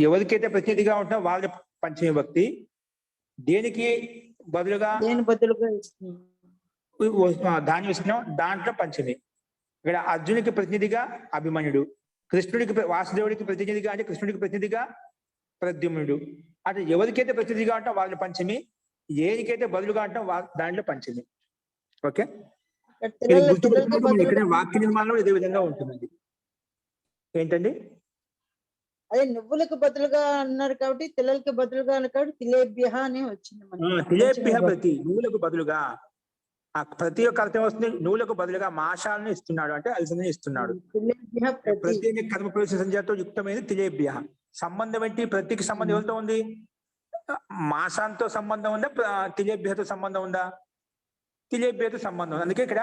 ఎవరికైతే ప్రతినిధిగా ఉంటున్నా వాళ్ళ పంచమి విభక్తి. దేనికి బదులుగా దేని బదులుగా ఇస్తున్నాం ధాన్యం ఇస్తున్నాం దాంట్లో పంచమి. ఇక్కడ అర్జునికి ప్రతినిధిగా అభిమన్యుడు, కృష్ణుడికి వాసుదేవుడికి ప్రతినిధిగా అంటే కృష్ణుడికి ప్రతినిధిగా ప్రద్యుమ్నుడు. అంటే ఎవరికైతే ప్రతినిధిగా ఉంటాం వాళ్ళ పంచమి, ఏనికైతే బదులుగా ఉంటాం దాంట్లో పంచమి. ఓకే, ఇక్కడ వాక్య నిర్మాణంలో ఇదే విధంగా ఉంటుందండి. ఏంటండి, అదే నువ్వులకు బదులుగా అన్నారు కాబట్టి తిల్లలకి బదులుగా అన్నారు కాబట్టి తిలేభ్య అని వచ్చింది. తిలేభ్య ప్రతి, నువ్వులకు బదులుగా. ఆ ప్రతి యొక్క అర్థం వస్తుంది, నువ్వులకు బదులుగా మాషాలను ఇస్తున్నాడు అంటే అలసందని ఇస్తున్నాడు. ప్రతి కర్మ ప్రవేశ సంధ్యతో యుక్తమైనది తిలేభ్య. సంబంధం ఏంటి, ప్రతికి సంబంధం ఎవరితో ఉంది? మాసాంతో సంబంధం ఉందా, తిలేభ్యతో సంబంధం ఉందా? తిలేభ్యతో సంబంధం. అందుకే ఇక్కడ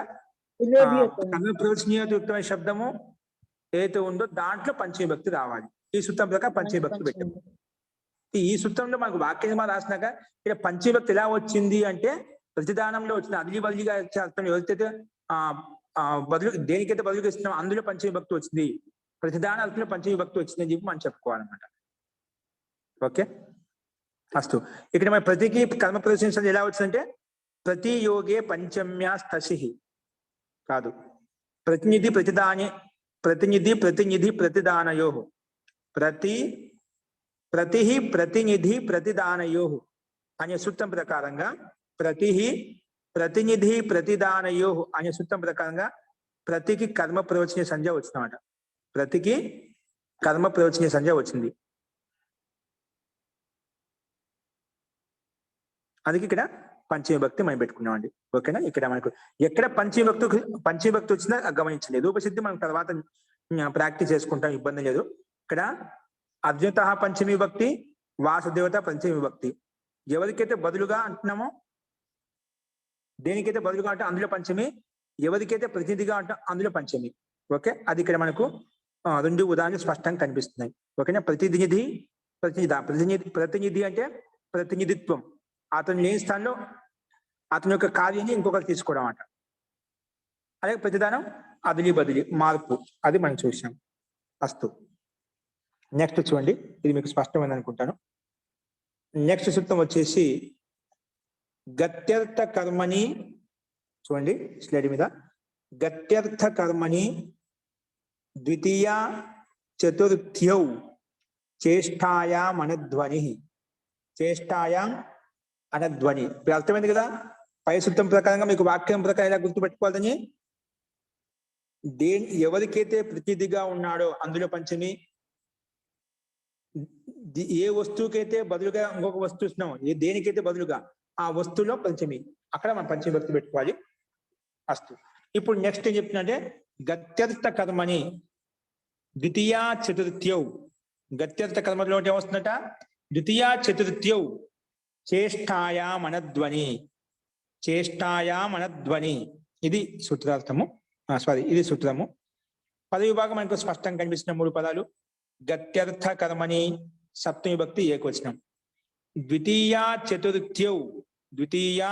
కర్మ ప్రవేశనీయత యుక్తమైన శబ్దము ఏదైతే ఉందో దాంట్లో పంచమీ రావాలి. ఈ సూత్రం ప్రకారం పంచమీ పెట్టాం. ఈ సూత్రంలో మనకు వాక్య నిర్మాణం రాసినాక ఇక్కడ పంచమీ ఎలా వచ్చింది అంటే ప్రతిదానంలో వచ్చిన అదిలి బదిలిగా అర్థం ఎవరికైతే బదులు దేనికైతే బదులుగా ఇస్తున్నాం అందులో పంచమీ వచ్చింది, ప్రతిదాన అర్థంలో పంచమీ వచ్చింది అని చెప్పి మనం చెప్పుకోవాలన్నమాట. ఓకే, అస్తు. ఇక్కడ మన ప్రతికి కర్మ ప్రవేశించడం ఎలా వచ్చిందంటే ప్రతి యోగే పంచమ్యా స్తసి కాదు, ప్రతినిధి ప్రతిదానయో, ప్రతినిధి ప్రతిదానయో అనే సూత్రం ప్రకారంగా ప్రతినిధి ప్రతిదానయో అనే సూత్రం ప్రకారంగా ప్రతికి కర్మ ప్రవచనీయ సంధ్య వచ్చిందన్నమాట. ప్రతికి కర్మ ప్రవచనీయ సంధ్య వచ్చింది. అందుకే ఇక్కడ పంచమ విభక్తి మనం పెట్టుకున్నామండి. ఓకేనా? ఇక్కడ మనకు ఎక్కడ పంచమ విభక్తి వచ్చినా గమనించండి. రూపసిద్ధి మనం తర్వాత ప్రాక్టీస్ చేసుకుంటాం, ఇబ్బంది లేదు. ఇక్కడ అర్జునత పంచమి విభక్తి, వాసుదేవత పంచమి విభక్తి. ఎవరికైతే బదులుగా అంటున్నామో, దేనికైతే బదులుగా అంటే అందులో పంచమి, ఎవరికైతే ప్రతినిధిగా అంటే అందులో పంచమి. ఓకే, అది ఇక్కడ మనకు రెండు ఉదాహరణలు స్పష్టంగా కనిపిస్తున్నాయి. ఓకేనా? ప్రతినిధి అంటే ప్రతినిధిత్వం, అతను లేని స్థానంలో అతని యొక్క కార్యాన్ని ఇంకొకరు తీసుకోవడం అంట. అలాగే ప్రతిదానం అదిలి బదిలి, మార్పు, అది మనం చూసాం. అస్తు. నెక్స్ట్ చూడండి, ఇది మీకు స్పష్టమైంది అనుకుంటాను. నెక్స్ట్ సూత్రం వచ్చేసి గత్యర్థ కర్మని. చూడండి స్లైడ్ మీద, గత్యర్థ కర్మని ద్వితీయ చతుర్థ్యౌ చేష్టాయాం అనధ్వని. చేష్టాయాం అనధ్వని ఇప్పుడు అర్థమైంది కదా. పై సూత్రం ప్రకారంగా మీకు వాక్యం ప్రకారం ఎలా గుర్తుపెట్టుకోవాలని, ఎవరికైతే ప్రతినిధిగా ఉన్నాడో అందులో పంచమి, ఏ వస్తువుకైతే బదులుగా ఇంకొక వస్తువు ఇస్తున్నాం, దేనికైతే బదులుగా ఆ వస్తువులో పంచమి, అక్కడ మనం పంచమి భక్తి పెట్టుకోవాలి. అస్తు. ఇప్పుడు నెక్స్ట్ ఏం చెప్తున్నంటే గత్యర్థ కర్మని ద్వితీయ చతుర్థ్యౌ. గత్యర్థ కర్మలో ఏమొస్తుందట? ద్వితీయ చతుర్థ్యౌ చేష్టాయాం అనధ్వని. చేష్టాయాం అనధ్వని, ఇది సూత్రార్థము. ఇది సూత్రము. పద విభాగం మనకు స్పష్టంగా కనిపిస్తున్న మూడు పదాలు. గత్యర్థ కర్మని సప్తమి విభక్తి ఏకవచనం. ద్వితీయ చతుర్థ్యౌ, ద్వితీయ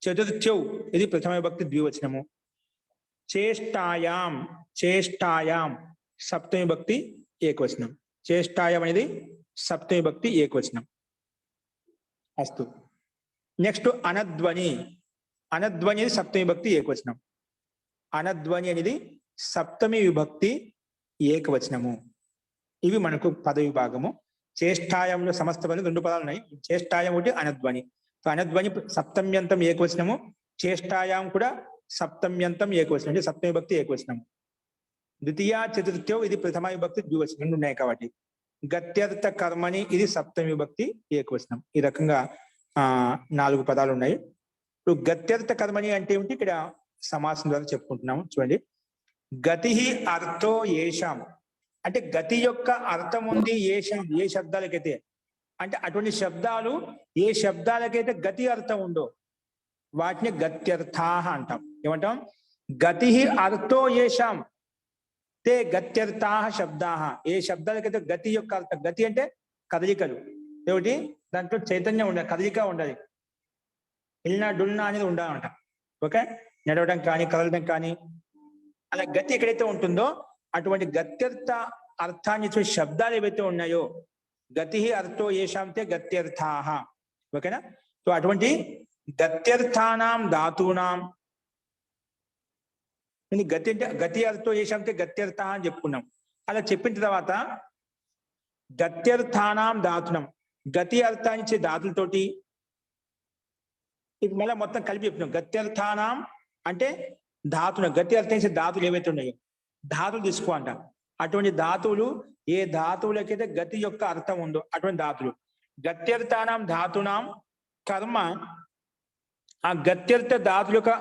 చతుర్థ్యౌ ఇది ప్రథమ విభక్తి ద్వివచనము. చేష్టాయాం, చేష్టాయాం సప్తమి విభక్తి ఏకవచనం. చేష్టాయాం అనేది సప్తమి విభక్తి ఏకవచనం. అస్తు. నెక్స్ట్ అనధ్వని. అనధ్వని అనేది సప్తమి విభక్తి ఏకవచనం. అనధ్వని అనేది సప్తమి విభక్తి ఏకవచనము. ఇవి మనకు పద విభాగము. చేష్టాయంలో సమస్త పదాలు రెండు పదాలు ఉన్నాయి. చేష్టాయం ఒకటి, అనధ్వని. అనధ్వని సప్తమ్యంతం ఏకవచనము, చేష్టాయాం కూడా సప్తమ్యంతం ఏకవచనం, అంటే సప్తమి విభక్తి ఏకవచనము. ద్వితీయ చతుర్థ్యో ఇది ప్రథమ విభక్తి ద్వివచనం, రెండు ఉన్నాయి కాబట్టి. గత్యర్థ కర్మని ఇది సప్తమి విభక్తి ఏకవచనం. ఈ రకంగా 4 పదాలు ఉన్నాయి. ఇప్పుడు గత్యర్థ కర్మని అంటే ఏమిటి, ఇక్కడ సమాసం ద్వారా చెప్పుకుంటున్నాము. చూడండి, గతి అర్థో ఏషాం అంటే గతి యొక్క అర్థం ఉంది. ఏషాం ఏ శబ్దాలకైతే, అంటే అటువంటి శబ్దాలు ఏ శబ్దాలకైతే గతి అర్థం ఉందో వాటిని గత్యర్థాః అంటాం. ఏమంటాం? గతి అర్థో ఏషాం తే గత్యర్థాః శబ్దాః. ఏ శబ్దాలకైతే గతి యొక్క అర్థం, గతి అంటే కదలికలు, ఏమిటి దాంట్లో చైతన్యం ఉండాలి, కదలిక ఉండాలి, ఇల్నా డుల్నా అనేది ఉండాలంట. ఓకే, నడవడం కానీ కదలడం కానీ, అలా గతి ఎక్కడైతే ఉంటుందో అటువంటి గత్యర్థ అర్థాన్ని ఇచ్చే శబ్దాలు ఏవైతే ఉన్నాయో, గతి అర్థో ఏషాంతే గత్యర్థాః. ఓకేనా? సో అటువంటి గత్యర్థానాం ధాతూనాం, గతి అంటే గతి అర్థో ఏషాంతే గత్యర్థ అని చెప్పుకున్నాం. అలా చెప్పిన తర్వాత గత్యర్థానాం ధాతునం, గతి అర్థాన్ని ఇచ్చే ధాతులతోటి ఇప్పుడు మళ్ళీ మొత్తం కలిపి చెప్తున్నాం. గత్యర్థానాం అంటే ధాతున, గతి అర్థం ఇచ్చే ధాతులు ఏవైతే ఉన్నాయో ధాతులు తీసుకో అంట. అటువంటి ధాతువులు ఏ ధాతువులకైతే గతి యొక్క అర్థం ఉందో అటువంటి ధాతులు. గత్యర్థానాం ధాతునాం కర్మ, ఆ గత్యర్థ ధాతుల యొక్క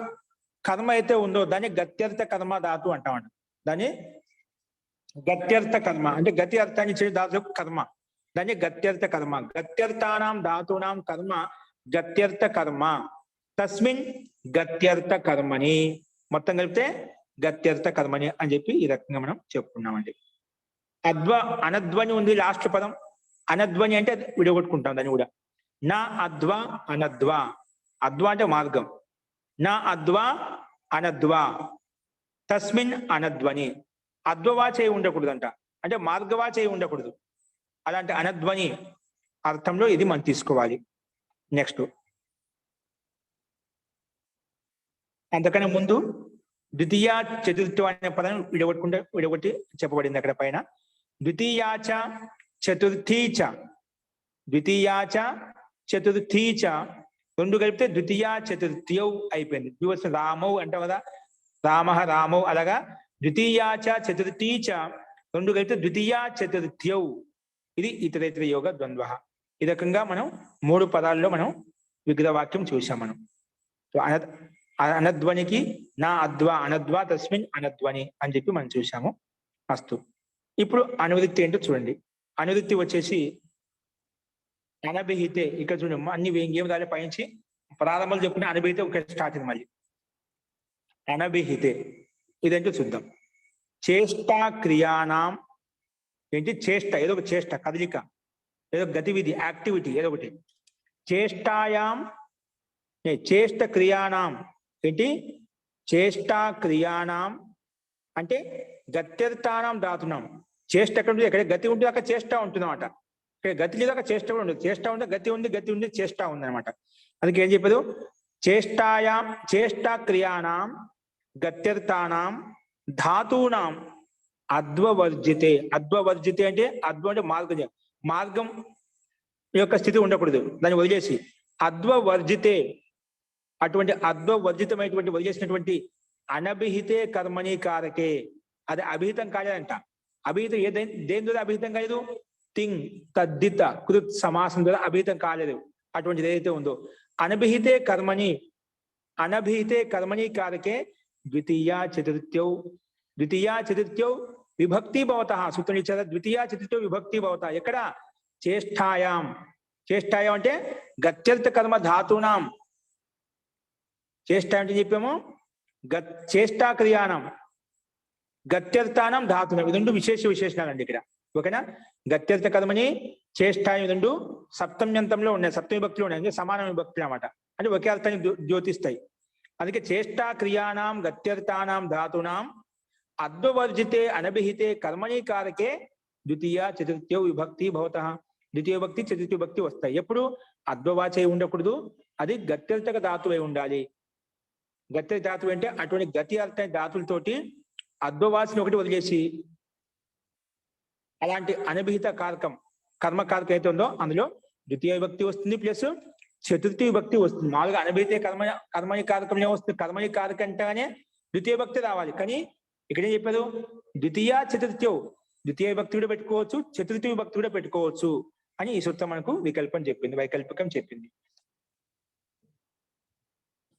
కర్మ అయితే ఉందో దాన్ని గత్యర్థ కర్మ ధాతు అంటామంట. దాన్ని గత్యర్థ కర్మ అంటే గతి అర్థాన్ని ఇచ్చే ధాతు యొక్క కర్మ, దాన్ని గత్యర్థ కర్మ. గత్యర్థానాం ధాతునాం కర్మ గత్యర్థ కర్మ, తస్మిన్ గత్యర్థ కర్మని, మొత్తం కలిపితే గత్యర్థ కర్మని అని చెప్పి ఈ రకంగా మనం చెప్పుకున్నామండి. అనధ్వని ఉంది లాస్ట్ పదం. అనధ్వని అంటే విడగొట్టుకుంటాం దాన్ని కూడా. నా అధ్వ అనధ్వ, అధ్వ అంటే మార్గం, నా అధ్వ అనధ్వ, తస్మిన్ అనధ్వని. అధ్వవాచే ఉండకూడదంట, అంటే మార్గవాచే ఉండకూడదు. అలాంటి అనధ్వని అర్థంలో ఇది మనం తీసుకోవాలి. నెక్స్ట్ అంతకన్నా ముందు ద్వితీయ చతుర్థి అనే పదం విడగొట్టి చెప్పబడింది అక్కడ పైన. ద్వితీయాచ చతుర్థీచ, ద్వితీయాచ చతుర్థీచ రెండు కలిపితే ద్వితీయ చతుర్థ్యౌ అయిపోయింది. ద్వివచనం రామౌ అంటాం కదా, రామ రామౌ, అలాగా ద్వితీయాచ చతుర్థీచ రెండు కలిపితే ద్వితీయ చతుర్థ్యౌ. ఇది ఇతరేతర యోగ ద్వంద్వ. ఈ రకంగా మనం 3 పదాల్లో మనం విగ్రహవాక్యం చూసాం మనం. అనధ్వనికి నా అద్వా అనద్వా తస్మిన్ అనధ్వని అని చెప్పి మనం చూసాము. అస్తు. ఇప్పుడు అనువృత్తి ఏంటో చూడండి. అనువృత్తి వచ్చేసి అనభిహితే. ఇక్కడ చూడండి అన్ని ఏం రాలే పైనుంచి ప్రారంభంలో చెప్పుకునే అనభిహితే ఒక స్టార్ట్ అయింది మళ్ళీ. అనభిహితే ఇదేంటో చూద్దాం. చేష్టా క్రియానాం ఏంటి? చేష్ట, ఏదో ఒక చేష్ట, కదలిక, ఏదో గతివిధి, యాక్టివిటీ ఏదో ఒకటి. చేష్టాయాం చేష్ట క్రియానాం ఏంటి? చేష్టా క్రియానాం అంటే గత్యర్థానం ధాతునాం. చేష్ట ఎక్కడ ఉంటుంది? ఎక్కడ గతి ఉంటుంది అక్కడ చేష్ట ఉంటుంది అనమాట. ఇక్కడ గతి లేదు అక్కడ చేష్ట కూడా ఉండదు. చేష్ట ఉంది, గతి ఉంది, గతి ఉంది, చేష్ట ఉంది అనమాట. అందుకే ఏం చెప్పదు? చేష్టాయాం చేష్టా క్రియానాం గత్యర్థానాం ధాతూనాం అద్వవర్జితే. అద్వవర్జితే అంటే అద్వ అంటే మార్గం యొక్క స్థితి ఉండకూడదు, దాన్ని వదిలేసి అద్వవర్జితే. అటువంటి అద్వవర్జితమైనటువంటి వదిలేసినటువంటి అనభిహితే కర్మణి కారకే. అది అభిహితం కాలేదంట. అభిహితం దేని ద్వారా అభిహితం కాలేదు? తింగ్ తద్దిత కృత్ సమాసం ద్వారా అభిహితం కాలేదు. అటువంటిది ఏదైతే ఉందో అనభిహితే కర్మణి కారకే ద్వితీయ చతుర్థ్యౌ విభక్తి భవత. సూత్రం ఇచ్చారా? ద్వితీయ చతుర్థ్యౌ విభక్తి భవత. ఎక్కడ? చేష్టాయాం. చేష్టాయాం అంటే గత్యర్థ కర్మ ధాతునాం. చేష్ట అంటే చెప్పాము చేష్టా క్రియానం గత్యర్థానం ధాతునం. ఇది రెండు విశేషణాలు అండి ఇక్కడ. ఓకేనా? గత్యర్థ కర్మని చేష్టాయం రెండు సప్తమ్యంతంలో ఉన్నాయి, సప్తమి విభక్తిలో ఉన్నాయి, అంటే సమాన విభక్తులు అన్నమాట. అంటే ఒకే అర్థాన్ని ద్యోతిస్తాయి. అందుకే చేష్టా క్రియానాం గత్యర్థానాం ధాతునాం అద్వవర్జితే అనభిహితే కర్మణి కారకే ద్వితీయ చతుర్థ్యౌ విభక్తి భవత. ద్వితీయ విభక్తి చతుర్థ విభక్తి వస్తాయి. ఎప్పుడు? అద్వవాచై ఉండకూడదు, అది గత్యర్థక ధాతువై ఉండాలి. గత్య ధాతువు అంటే అటువంటి గతి అర్థ ధాతులతోటి అద్వవాసిని ఒకటి వదిలేసి అలాంటి అనభిహిత కారకం కర్మకారకం అయితే ఉందో అందులో ద్వితీయ విభక్తి వస్తుంది ప్లస్ చతుర్థి విభక్తి వస్తుంది. మామూలుగా అనభిహితే కర్మణి కారకంలో వస్తుంది. కర్మణి కారకం అంటేనే ద్వితీయ విభక్తి రావాలి. కానీ ఇక్కడ ఏం చెప్పారు? ద్వితీయ చతుర్థ్యౌ. ద్వితీయ విభక్తి కూడా పెట్టుకోవచ్చు, చతుర్థి విభక్తి కూడా పెట్టుకోవచ్చు అని ఈ సూత్రం మనకు వైకల్పికం చెప్పింది.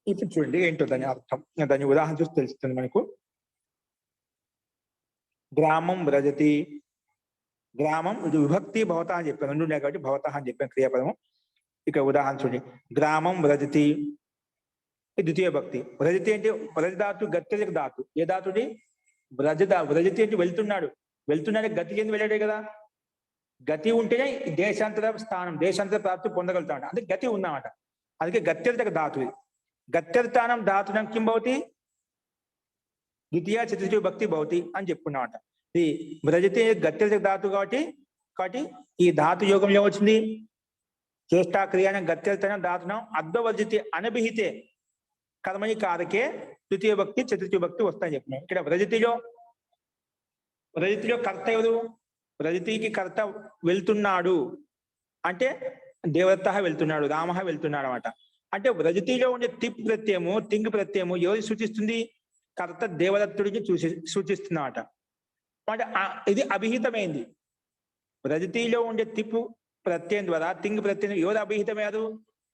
ఇప్పుడు చూడండి ఏంటో దాని అర్థం. దాని ఉదాహరణ చూసి తెలుస్తుంది మనకు. గ్రామం వ్రజతి. గ్రామం ఇది విభక్తి భవత అని చెప్పాను, రెండు ఉన్నాయి కాబట్టి భవత అని చెప్పాను క్రియాపదము. ఇక ఉదాహరణ చూడండి. గ్రామం వ్రజతి ద్వితీయ భక్తి. వ్రజతి అంటే వ్రజ ధాతు గత్యజక ధాతు. ఏ ధాతుడి? వ్రజతి అంటే వెళ్తున్నాడు. గతి చెంది వెళ్ళాడే కదా. గతి ఉంటేనే దేశాంతర స్థానం, దేశాంతర ప్రాప్తి పొందగలుగుతాడు. అందుకే గతి ఉందన్నమాట. అందుకే గత్యర్థక ధాతు. గత్యర్థానం ధాతునం కిం భవతి? ద్వితీయ చతుర్థి భక్తి భవతి అని చెప్పుకున్నామట. ఈ వ్రజతి గత్యర్థక ధాతు కాబట్టి ఈ ధాతు యోగంలో వచ్చింది చేష్టా క్రియాన గత్యర్థనం ధాతునం అద్వవర్జితే అనభిహితే కర్మణి కారకే ద్వితీయ భక్తి చతుర్థి భక్తి వస్తాయని చెప్పినాం. ఇక్కడ వ్రజతిలో కర్త ఎవరు? వ్రజతికి కర్త వెళ్తున్నాడు అంటే దేవదత్త వెళ్తున్నాడు, రామ వెళ్తున్నాడు అనమాట. అంటే వ్రజతిలో ఉండే తిప్ ప్రత్యయము తింగ్ ప్రత్యయము ఎవరికి సూచిస్తుంది? కర్త దేవదత్తుడికి సూచిస్తున్నమాట. అంటే ఇది అభిహితమైంది. వ్రజతిలో ఉండే తిప్పు ప్రత్యయం ద్వారా తింగ్ ప్రత్యయం ఎవరు అభిహితమయ్యారు?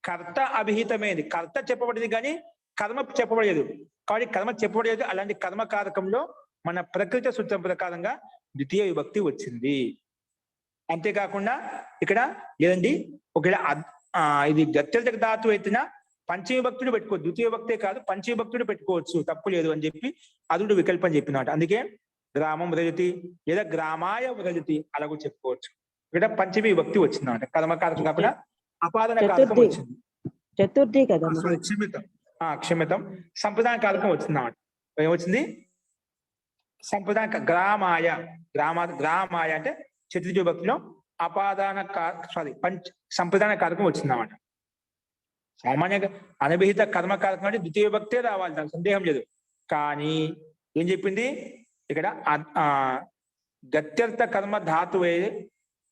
కర్త అభిహితమైంది. కర్త చెప్పబడింది కానీ కర్మ చెప్పబడలేదు. కాబట్టి కర్మ చెప్పబడలేదు. అలాంటి కర్మకారకంలో మన ప్రకృతి సూత్రం ప్రకారంగా ద్వితీయ విభక్తి వచ్చింది. అంతేకాకుండా ఇక్కడ లేదండి ఒకవేళ ఇది గత్యర్థక ధాతు అయితేనా పంచమి భక్తుడు పెట్టుకోవచ్చు, ద్వితీయ భక్తే కాదు పంచమి భక్తుడు పెట్టుకోవచ్చు, తప్పు లేదు అని చెప్పి అదుడు వికల్పం చెప్పినమాట. అందుకే గ్రామం వ్రజతి లేదా గ్రామాయ వ్రజతి అలాగూ చెప్పుకోవచ్చు. ఇక్కడ పంచమి విభక్తి వచ్చింది అన్నమాట. కర్మకారకం కాకుండా అపాదన కారకం వచ్చింది. చతుర్థి కదా. క్షమితం సంప్రదాయ కారకం వచ్చింది అన్నమాట. ఏమొచ్చింది? సంప్రదాయ గ్రామాయ అంటే చతుర్థి విభక్తిలో అపాదాన సంప్రదాన కారకం వచ్చిందన్నమాట. సామాన్యంగా అనభిహిత కర్మకారకం అంటే ద్వితీయ విభక్తే రావాలి, దానికి సందేహం లేదు. కానీ ఏం చెప్పింది ఇక్కడ? గత్యర్థ కర్మ ధాతువే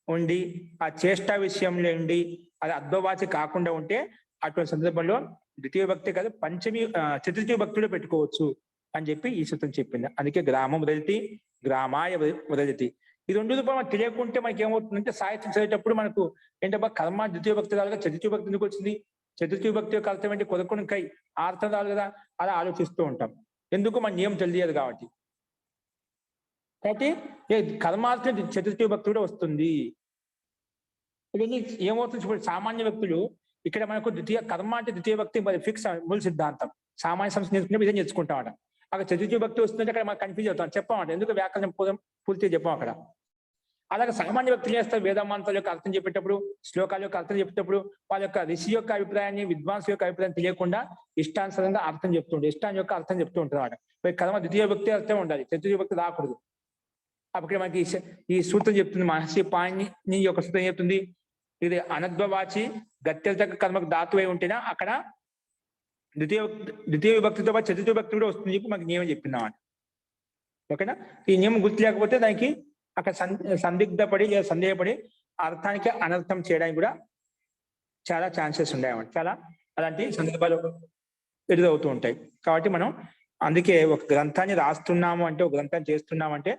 ఉండి ఆ చేష్ట విషయంలో ఉండి అది అద్వవాచి కాకుండా ఉంటే అటువంటి సందర్భంలో ద్వితీయ విభక్తి కాదు పంచమి చతుర్థి విభక్తులు పెట్టుకోవచ్చు అని చెప్పి ఈ సూత్రం చెప్పింది. అందుకే గ్రామం వ్రజతి గ్రామాయ వ్రజతి. ఈ రెండు రూపాయలు మనకు తెలియకుంటే మనకి ఏమవుతుందంటే సాహిత్యం చదివేటప్పుడు మనకు ఏంటబ్బా కర్మ ద్వితీయ భక్తి కాదుగా చతుర్థి భక్తి ఎందుకు వచ్చింది? చతుర్థి విభక్తి యొక్క అర్థం ఏంటి? కొరకుని కై, ఆ అర్థం రాదు కదా, అలా ఆలోచిస్తూ ఉంటాం. ఎందుకు? మన నియమం తెలియదు కాబట్టి. కాబట్టి కర్మార్థం చతుర్థి విభక్తి కూడా వస్తుంది. ఇవన్నీ ఏమవుతుంది? ఇప్పుడు సామాన్య వ్యక్తులు ఇక్కడ మనకు ద్వితీయ కర్మ అంటే ద్వితీయ భక్తి మరి ఫిక్స్ మూల సిద్ధాంతం. సామాన్య సంస్థ నేర్చుకునే ఇదే నేర్చుకుంటామట. అక్కడ చతుర్థి భక్తి వస్తుందంటే అక్కడ మనకు కన్ఫ్యూజ్ అవుతాం, చెప్పామట. ఎందుకు వ్యాకరణం పూర్తిగా చెప్పాం అక్కడ. అలాగే సామాన్య వ్యక్తులు చేస్తారు వేదమంతాల యొక్క అర్థం చెప్పేటప్పుడు, శ్లోకాల యొక్క అర్థం చెప్పేటప్పుడు వాళ్ళ యొక్క ఋషి యొక్క అభిప్రాయాన్ని, విద్వాంసు యొక్క అభిప్రాయం తెలియకుండా ఇష్టానుసారంగా అర్థం చెప్తుంటారు, ఇష్టాన్ని యొక్క అర్థం చెప్తూ ఉంటారు అన్నమాట. కర్మ ద్వితీయ భక్తి అర్థం ఉండాలి, చతుర్థి భక్తి రాకూడదు. అప్పుడు మనకి ఈ సూత్రం చెప్తుంది, మహర్షి పాణిని యొక్క సూత్రం చెప్తుంది, ఇది అనద్వవాచి గత్యర్థక కర్మకు ధాతువై ఉంటేనా అక్కడ ద్వితీయ విభక్తితో పాటు చతుర్థి విభక్తి కూడా వస్తుంది చెప్పి మనకి నియమం చెప్పింది అన్నమాట. ఓకేనా? ఈ నియమం గుర్తు లేకపోతే దానికి అక్కడ సందిగ్ధపడి లేదా సందేహపడి అర్థానికి అనర్థం చేయడానికి కూడా చాలా ఛాన్సెస్ ఉన్నాయన్నమాట. చాలా అలాంటి సందర్భాలు ఎదురవుతూ ఉంటాయి. కాబట్టి మనం అందుకే ఒక గ్రంథాన్ని రాస్తున్నాము అంటే, ఒక గ్రంథాన్ని చేస్తున్నాము అంటే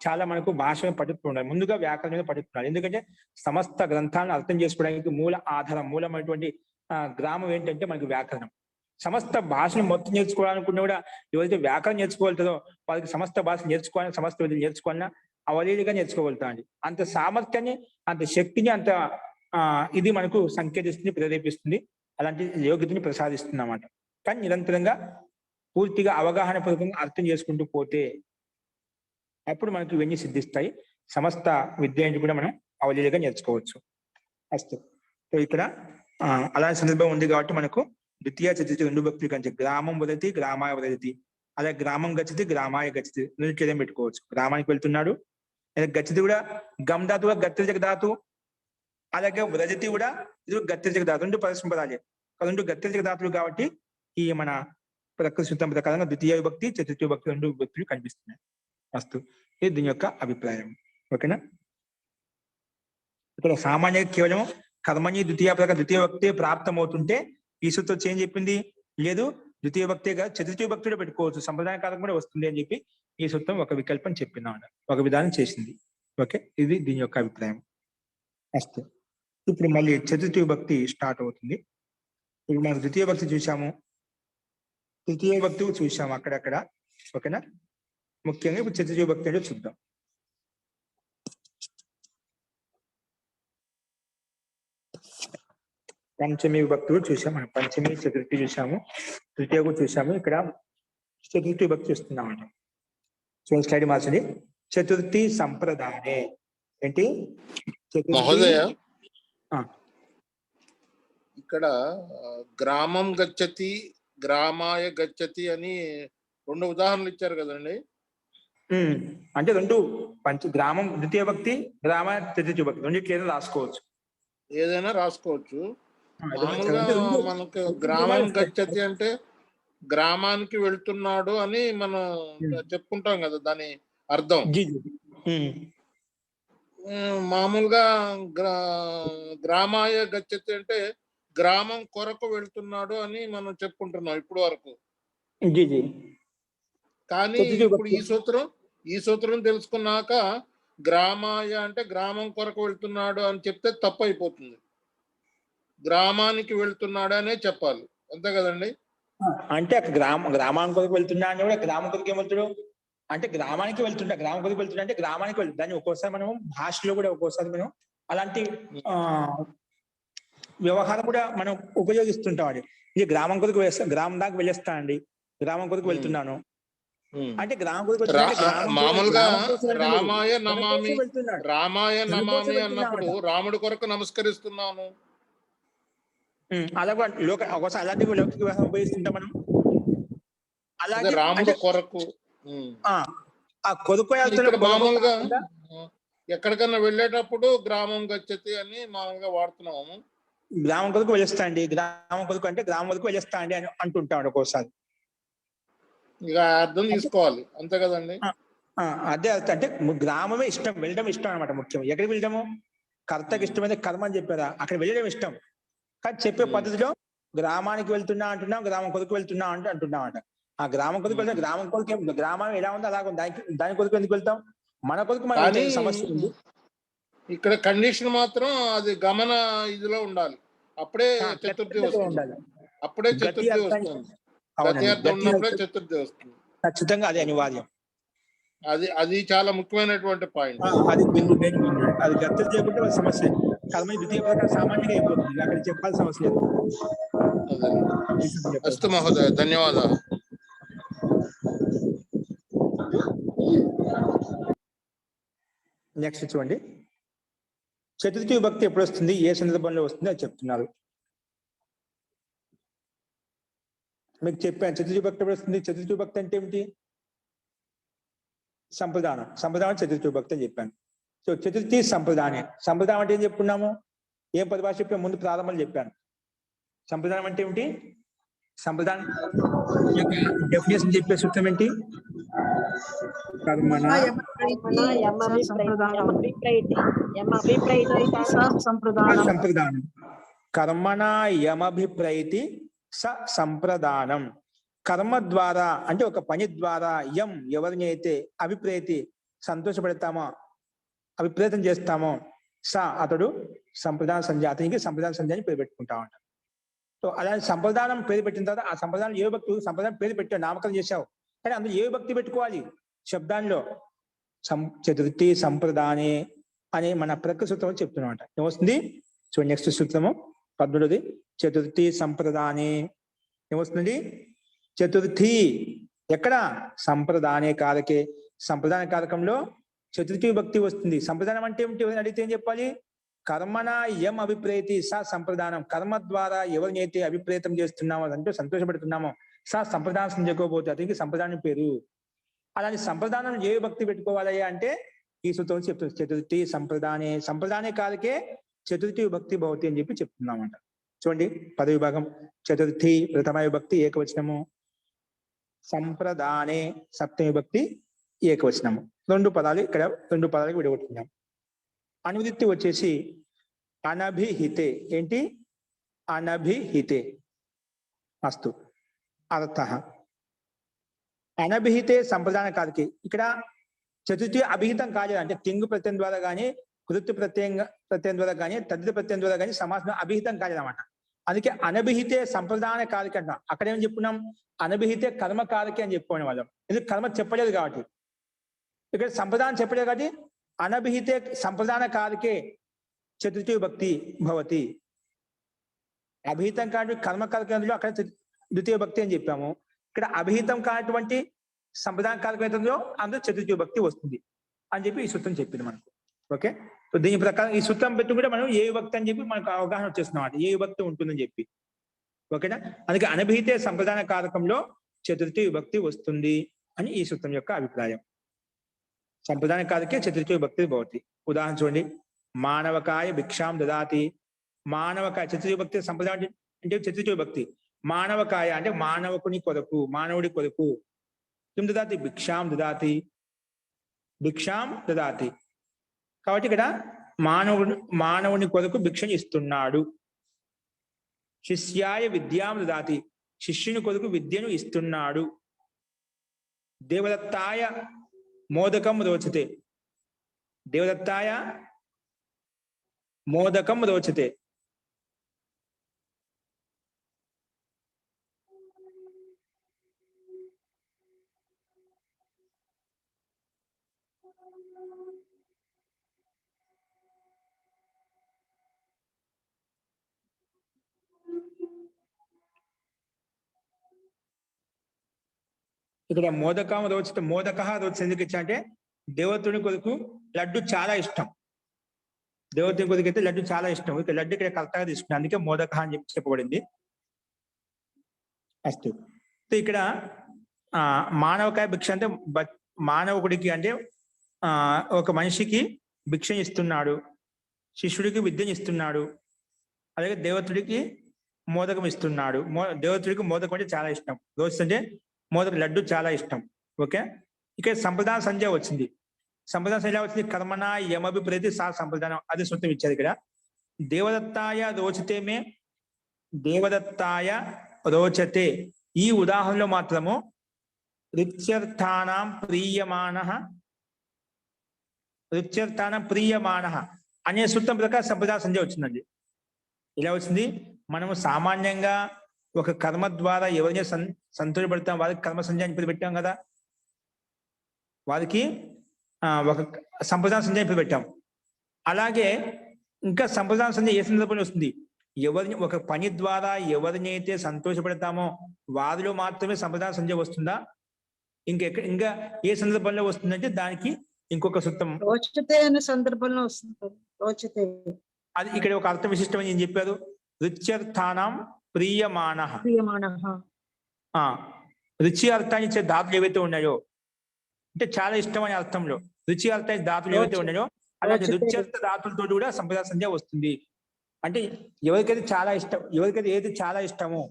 చాలా మనకు భాష మీద పట్టుకుని ఉండాలి, ముందుగా వ్యాకరణ మీద పట్టుకున్నాడు. ఎందుకంటే సమస్త గ్రంథాలను అర్థం చేసుకోవడానికి మూల ఆధారం, మూలమైనటువంటి గ్రామం ఏంటంటే మనకి వ్యాకరణం. సమస్త భాషను మొత్తం నేర్చుకోవాలనుకున్నా కూడా ఎవరైతే వ్యాకరణం నేర్చుకోగలుగుతుందో వాళ్ళకి సమస్త భాష నేర్చుకోవాలని, సమస్త విధులు నేర్చుకోవాలన్నా అవలీలుగా నేర్చుకోగలుగుతాండి. అంత సామర్థ్యాన్ని, అంత శక్తిని, అంత ఇది మనకు సంకేతిస్తుంది, ప్రేరేపిస్తుంది, అలాంటి యోగ్యతని ప్రసాదిస్తుంది అన్నమాట. కానీ నిరంతరంగా పూర్తిగా అవగాహన పూర్వకంగా అర్థం చేసుకుంటూ పోతే అప్పుడు మనకి ఇవన్నీ సిద్ధిస్తాయి. సమస్త విద్య కూడా మనం అవలీలుగా నేర్చుకోవచ్చు. అస్తు. సో ఇక్కడ అలాంటి సందర్భం ఉంది కాబట్టి మనకు ద్వితీయ చతుర్థి రెండు భక్తులు కంటే గ్రామం వదతి, గ్రామాయ వదతి, అలాగే గ్రామం గచ్చితి, గ్రామాయ గచ్చితి రెండు పెట్టుకోవచ్చు. గ్రామానికి వెళ్తున్నాడు, గచ్చితి కూడా గమ్ ధాతు కూడా గత్తిజక ధాతు, అలాగే వ్రజతి కూడా ఇది గత్తిజక ధాతు, రెండు పరిశ్రమపదాలే, రెండు గత్తిజక ధాతులు కాబట్టి ఈ మన ప్రకృతి సూత్రం ప్రకారంగా ద్వితీయ విభక్తి, చతుర్థి విభక్తి రెండు విభక్తులు కనిపిస్తున్నాయి. అస్తు. ఇది దీని యొక్క అభిప్రాయం. ఓకేనా? ఇక్కడ సామాన్యంగా కేవలం కర్మని ద్వితీయ ప్రకారం ద్వితీయ భక్తి ప్రాప్తమవుతుంటే ఈ సూత్రం ఏం చెప్పింది? లేదు, ద్వితీయ భక్తిగా చతుర్థి భక్తి కూడా పెట్టుకోవచ్చు, సంప్రదాయ కాలం కూడా వస్తుంది అని చెప్పి ఈ సూత్రం ఒక వికల్పం చెప్పింది అన్నమాట, ఒక విధానం చేసింది. ఓకే, ఇది దీని యొక్క అభిప్రాయం. అస్తు. ఇప్పుడు మళ్ళీ చతుర్థి భక్తి స్టార్ట్ అవుతుంది. ఇప్పుడు మనం ద్వితీయ భక్తి చూసాము, తృతీయ భక్తి చూసాము అక్కడక్కడ. ఓకేనా? ముఖ్యంగా ఇప్పుడు చతుర్థి భక్తి అంటే చూద్దాం. పంచమి విభక్తి కూడా చూసాం మనం, పంచమి చతుర్థి చూసాము, తృతీయ కూడా చూసాము. ఇక్కడ చతుర్థి విభక్తి చూస్తున్నాం అన్నమాట. సో స్లైడ్ మార్చండి. చతుర్థి సంప్రదాయే ఏంటి? మహోదయ, ఇక్కడ గ్రామం గచ్చతి, గ్రామాయ గచ్చతి అని రెండు ఉదాహరణలు ఇచ్చారు కదండి. అంటే రెండు గ్రామం ద్వితీయ భక్తి, గ్రామాయ తృతీయ భక్తి రెండిట్లేదో రాసుకోవచ్చు, ఏదైనా రాసుకోవచ్చు. మామూలుగా మనకు గ్రామం గచ్చతి అంటే గ్రామానికి వెళ్తున్నాడు అని మనం చెప్పుకుంటాం కదా, దాని అర్థం. మామూలుగా గ్రామాయ గచ్చతి అంటే గ్రామం కొరకు వెళ్తున్నాడు అని మనం చెప్పుకుంటున్నాం ఇప్పుడు వరకు. కానీ ఇప్పుడు ఈ సూత్రం తెలుసుకున్నాక గ్రామాయ అంటే గ్రామం కొరకు వెళ్తున్నాడు అని చెప్తే తప్పు అయిపోతుంది. గ్రామానికి వెళ్తున్నాడు అనే చెప్పాలి, అంతే కదండి? అంటే గ్రామానికి కొరకు వెళ్తున్నా అని కూడా గ్రామం కొరకు ఏమవుతాడు అంటే గ్రామానికి వెళ్తుంటా, గ్రామం కొరకు వెళ్తున్నా అంటే గ్రామానికి వెళ్తుంది. దాన్ని ఒక్కోసారి మనం భాషలో కూడా ఒక్కోసారి మనం అలాంటి వ్యవహారం కూడా మనం ఉపయోగిస్తుంటాం. అది ఇది గ్రామం కొరకు గ్రామం దాకా వెళ్ళేస్తా అండి, గ్రామం కొరకు వెళ్తున్నాను అంటే గ్రామం కొరకు మామూలుగా రామాయ నమామి, రామాయ నమామి అన్నప్పుడు రాముడి కొరకు నమస్కరిస్తున్నాను, అలా ఒకసారి అలాంటి లౌకిక వ్యవహారం ఉపయోగిస్తుంటాం మనం. అలాగే రాముడి కొరకు ఆ కొరకు మామూలుగా ఎక్కడికన్నా వెళ్ళేటప్పుడు గ్రామం గచ్చతి అని మామూలుగా వాడుతున్నాము. గ్రామం కొరకు వెళ్ళేస్తా అండి, గ్రామం కొరకు అంటే గ్రామం వరకు వెళ్ళేస్తా అండి అని అంటుంటాడు ఒక్కోసారి. ఇక అర్థం తీసుకోవాలి, అంతే కదండి? అదే అంటే గ్రామమే ఇష్టం, వెళ్ళడం ఇష్టం అనమాట. ముఖ్యం ఎక్కడికి వెళ్ళడము, కర్తకి ఇష్టమైతే కర్మ అని చెప్పారా, అక్కడ వెళ్ళడం ఇష్టం. కానీ చెప్పే పద్ధతిలో గ్రామానికి వెళ్తున్నా అంటున్నాం, గ్రామం కొరకు వెళ్తున్నా అంటే అంటున్నాం అంట. ఆ గ్రామం కొరకు వెళ్తాం, గ్రామం కొరకు గ్రామం ఎలా ఉందో అలాగ దాని కొరకు ఎందుకు వెళ్తాం, మన కొరకు మన సమస్య ఉంది. ఇక్కడ కండిషన్ మాత్రం అది గమన ఇదిలో ఉండాలి. అప్పుడే ఆ, చతుర్థి గతి వస్తుంది. ఉండాలి. అప్పుడే గతి చతుర్థి అర్థం- వస్తుంది. అవునండి, గతి అర్థం గతి ఉన్నప్పుడే అర్థం చతుర్థి వస్తుంది. ఖచ్చితంగా అది అనివార్యం. అది చాలా ముఖ్యమైనటువంటి పాయింట్. అది బిందు మెయిన్ బిందు. అది గతి చేయకుంటే అది సమస్య. కర్మ ద్వితీయ ప్రకారం సామాన్యంగా అయిపోతుంది, అక్కడ చెప్పాల్సిన అవసరం లేదు. అదే. ఈ సూత్రం చెప్పాలి. అస్తు మహోదయ, ధన్యవాదాలు. నెక్స్ట్ చూడండి, చతుర్థి విభక్తి ఎప్పుడు వస్తుంది, ఏ సందర్భంలో వస్తుంది అది చెప్తున్నారు. మీకు చెప్పాను చతుర్థి విభక్తి ఎప్పుడు వస్తుంది. చతుర్థి విభక్తి అంటే ఏమిటి? సంప్రదానం. సంప్రదానం చతుర్థి విభక్తి అని చెప్పాను. సో చతుర్థి సంప్రదానే. సంప్రదానం అంటే ఏం చెప్పుకున్నాము? ఏం పరిభాష చెప్పాను? ముందు ప్రారంభంలో చెప్పాను. సంప్రదానం అంటే ఏమిటి? సంప్రదానం డెఫినేషన్ చెప్పే సూత్రం ఏంటి? కర్మణ సంప్రదానం. కర్మణ యమభిప్రైతి స సంప్రదానం. కర్మ ద్వారా అంటే ఒక పని ద్వారా యం ఎవరిని అయితే అభిప్రేతి సంతోషపెడతామో, అభిప్రేతం చేస్తామో, స అతడు సంప్రదాన సంధ్య, అతనికి సంప్రదాన సంధ్య అని పేరు పెట్టుకుంటామంట. సో అలాంటి సంప్రదానం పేరు పెట్టిన తర్వాత ఆ సంప్రదానం ఏ భక్తి సంప్రదానం పేరు పెట్టావు, నామకరణం చేశావు, కానీ అందులో ఏ భక్తి పెట్టుకోవాలి? శబ్దాల్లో చతుర్థి సంప్రదానే అని మన ప్రకృతి సూత్రం చెప్తున్నామంట. ఏమొస్తుంది? సో నెక్స్ట్ సూత్రము 13ది. చతుర్థి సంప్రదానే ఏమొస్తుంది? చతుర్థి ఎక్కడ? సంప్రదానే కారకే. సంప్రదాన కారకంలో చతుర్థి విభక్తి వస్తుంది. సంప్రదానం అంటే ఏమిటి అడిగితే ఏం చెప్పాలి? కర్మణ యం అభిప్రేతి స సంప్రదానం. కర్మ ద్వారా ఎవరినైతే అభిప్రేతం చేస్తున్నామో, అంటే సంతోషపెడుతున్నామో, స సంప్రదానం సంజకోబోతే అతనికి సంప్రదానం పేరు. అలాంటి సంప్రదానం ఏ భక్తి పెట్టుకోవాలి అంటే ఈ సూత్రం చెప్తుంది. చతుర్థి సంప్రదానే. సంప్రదానే కారకే చతుర్థి విభక్తి భవతి అని చెప్పి చెప్తున్నామంట. చూడండి పద విభాగం. చతుర్థి ప్రథమ విభక్తి ఏకవచనము, సంప్రదానే సప్తమి విభక్తి ఏకవచనము. రెండు పదాలు ఇక్కడ, రెండు పదాలకు విడగొట్టుకున్నాం. అనువృత్తి వచ్చేసి అనభిహితే. ఏంటి? అనభిహితే. అస్తు అర్థ అనభిహితే సంప్రదాన కారకే. ఇక్కడ చతుర్థి అభిహితం కాలేదు అంటే తింగు ప్రత్యయం ద్వారా కానీ, కృత్య ప్రత్యయం ద్వారా కానీ, తద్దిత ప్రత్యయం ద్వారా కానీ సమాసం అభిహితం కాలేదన్నమాట. అందుకే అనభిహితే సంప్రదాన కారక అంటాం. అక్కడ ఏం చెప్పుకున్నాం? అనభిహితే కర్మ కారకే అని చెప్పుకోని వాళ్ళం. ఎందుకు? కర్మ చెప్పలేదు కాబట్టి. ఇక్కడ సంప్రదానం చెప్పలేదు కాబట్టి అనభిహితే సంప్రదాన కారకే చతుర్థి విభక్తి భవతి. అభిహితం కాదు కర్మ కారకంలో అక్కడ ద్వితీయ భక్తి అని చెప్పాము. ఇక్కడ అభిహితం కానటువంటి సంప్రదాన కారకంలో అందులో చతుర్థి విభక్తి వస్తుంది అని చెప్పి ఈ సూత్రం చెప్పింది మనకు. ఓకే, సో దీని ప్రకారం ఈ సూత్రం పెట్టుకుంటే మనం ఏ విభక్తి అని చెప్పి మనకు అవగాహన వచ్చేస్తున్నాం అన్నమాట, ఏ విభక్తి ఉంటుందని చెప్పి. ఓకేనా? అందుకే అనభిహితే సంప్రదాన కారకంలో చతుర్థి విభక్తి వస్తుంది అని ఈ సూత్రం యొక్క అభిప్రాయం. సంప్రదాన కారకే చతుర్థి విభక్తి భవతి. ఉదాహరణ చూడండి, మానవకాయ భిక్షాం దదాతి. మానవకాయ చతుర్థి విభక్తి. సంప్రదాయం అంటే చతుర్థి విభక్తి. మానవకాయ అంటే మానవకుని కొరకు, మానవుడి కొరకు. కిం దదాతి? భిక్షాం దదాతి. భిక్షాం దదాతి. కాబట్టి ఇక్కడ మానవుని కొరకు భిక్షను ఇస్తున్నాడు. శిష్యాయ విద్యాం దదాతి. శిష్యుని కొరకు విద్యను ఇస్తున్నాడు. దేవదత్తాయ మోదకం రోచతే. దేవదత్తాయ మోదకం రోచతే. ఇక్కడ మోదకం రోచిత. మోదక రోచి ఎందుకు ఇచ్చా అంటే దేవతుని కొరకు లడ్డు చాలా ఇష్టం. దేవతుని కొరకు అయితే లడ్డు చాలా ఇష్టం. ఇక లడ్డు ఇక్కడ కరెక్ట్గా తీసుకున్నాను, అందుకే మోదక అని చెప్పి చెప్పబడింది. అస్తు. ఇక్కడ మానవకాయ భిక్ష అంటే మానవుడికి అంటే ఒక మనిషికి భిక్ష ఇస్తున్నాడు, శిష్యుడికి విద్యను ఇస్తున్నాడు, అలాగే దేవతుడికి మోదకం ఇస్తున్నాడు. దేవతుడికి మోదకం అంటే చాలా ఇష్టం. రోజు అంటే మోదక లడ్డు చాలా ఇష్టం. ఓకే, ఇక్కడ సంప్రదాన సంధ్య వచ్చింది. సంప్రదాన సంధ్య వచ్చింది కర్మణ యమభిప్రేతి సా సంప్రదానం. అది సూత్రం ఇచ్చారు ఇక్కడ. దేవదత్తాయ రోచతే మే. దేవదత్తాయ రోచతే. ఈ ఉదాహరణలో మాత్రము రుచ్యర్థానాం ప్రీయమానః అనే సూత్రం ప్రకారం సంప్రదాన సంధ్య వచ్చిందండి. ఇలా వచ్చింది. మనము సామాన్యంగా ఒక కర్మ ద్వారా ఎవరిని సంతోషపడతాం వారికి కర్మ సంజ్ఞ అని పేరు పెట్టాం కదా, వారికి ఒక సంప్రదాన సంజ్ఞ అని పేరు పెట్టాం. అలాగే ఇంకా సంప్రదాన సంజ్ఞ ఏ సందర్భంలో వస్తుంది? ఎవరిని ఒక పని ద్వారా ఎవరినైతే సంతోషపెడతామో వారిలో మాత్రమే సంప్రదాన సంజ్ఞ వస్తుందా? ఇంకా ఏ సందర్భంలో వస్తుందంటే దానికి ఇంకొక సూత్రం రోచతే అనే సందర్భంలో వస్తుంది. రోచతే అది ఇక్కడ ఒక అర్థ విశిష్టం అని చెప్పారు. రుచ్యర్థానం ప్రియమాణః. రుచి అర్థాన్ని ఇచ్చే ధాతులు ఏవైతే ఉన్నాయో అంటే చాలా ఇష్టం అనే అర్థంలో రుచి అర్థాన్ని ధాతులు ఏవైతే ఉన్నాయో అలాంటి రుచ్యర్థ ధాతులతో కూడా సంప్రదాయ సంజ్ఞ వస్తుంది. అంటే ఎవరికైతే చాలా ఇష్టం, ఎవరికైతే ఏది చాలా ఇష్టమో,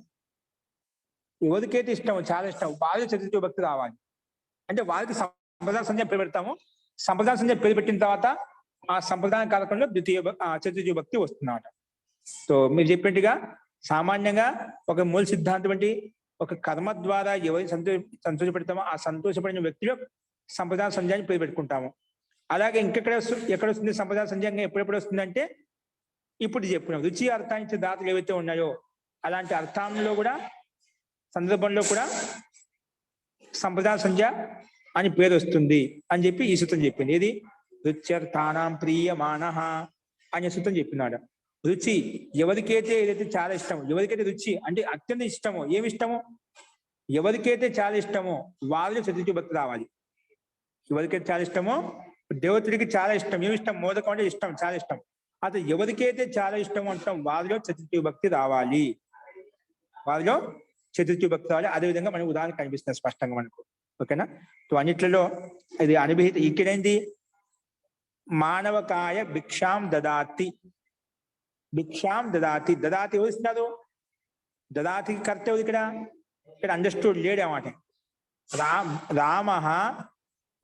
ఎవరికైతే ఇష్టమో చాలా ఇష్టం వారికి చతుర్థి విభక్తి రావాలి. అంటే వారికి సంప్రదాయ సంజ్ఞ పేరు పెడతాము. సంప్రదాయ సంజ్ఞ పేరు పెట్టిన తర్వాత ఆ సంప్రదాయ కాలకంలో చతుర్థి విభక్తి వస్తుందన్నమాట. సో మీరు చెప్పినట్టుగా సామాన్యంగా ఒక మూల సిద్ధాంతం అంటే ఒక కర్మ ద్వారా ఎవరిని సంతోషపెడతామో ఆ సంతోషపడిన వ్యక్తిలో సంప్రదాయ సంజ్ఞాన్ని పేరు పెట్టుకుంటాము. అలాగే ఎక్కడ వస్తుంది సంప్రదాయ సంజ్ఞంగా ఎప్పుడెప్పుడు వస్తుందంటే ఇప్పుడు చెప్పుకున్నాం రుచి అర్థాన్ని దాతలు ఏవైతే ఉన్నాయో అలాంటి అర్థంలో కూడా సందర్భంలో కూడా సంప్రదాయ సంజ్ఞ అని పేరు వస్తుంది అని చెప్పి ఈ సూత్రం చెప్పింది. ఇది రుచ్యర్థానాం ప్రియమాణః అనే సూత్రం చెప్పినాడు. రుచి ఎవరికైతే ఏదైతే చాలా ఇష్టమో, ఎవరికైతే రుచి అంటే అత్యంత ఇష్టమో, ఏమి ఇష్టమో ఎవరికైతే చాలా ఇష్టమో వాళ్ళు చతుర్థి విభక్తి రావాలి. ఎవరికైతే చాలా ఇష్టమో, దేవతడికి చాలా ఇష్టం, ఏమి ఇష్టం? మోదకం అంటే ఇష్టం, చాలా ఇష్టం. అతను ఎవరికైతే చాలా ఇష్టం అంటాం వారిలో చతుర్థి విభక్తి రావాలి. వారిలో చతుర్థి విభక్తి రావాలి. అదేవిధంగా మనకు ఉదాహరణ కనిపిస్తుంది స్పష్టంగా మనకు. ఓకేనా? సో అన్నిట్లలో ఇది అనుభూతి. ఇక్కడేంటి? మానవకాయ భిక్షాం దదాతి. భిక్షాం దదాతి. దదాతి ఎవరు ఇస్తున్నారు? దదాతికి కర్త ఎవరు ఇక్కడ? ఇక్కడ అండర్స్టూడ్ లేడు అన్నమాట.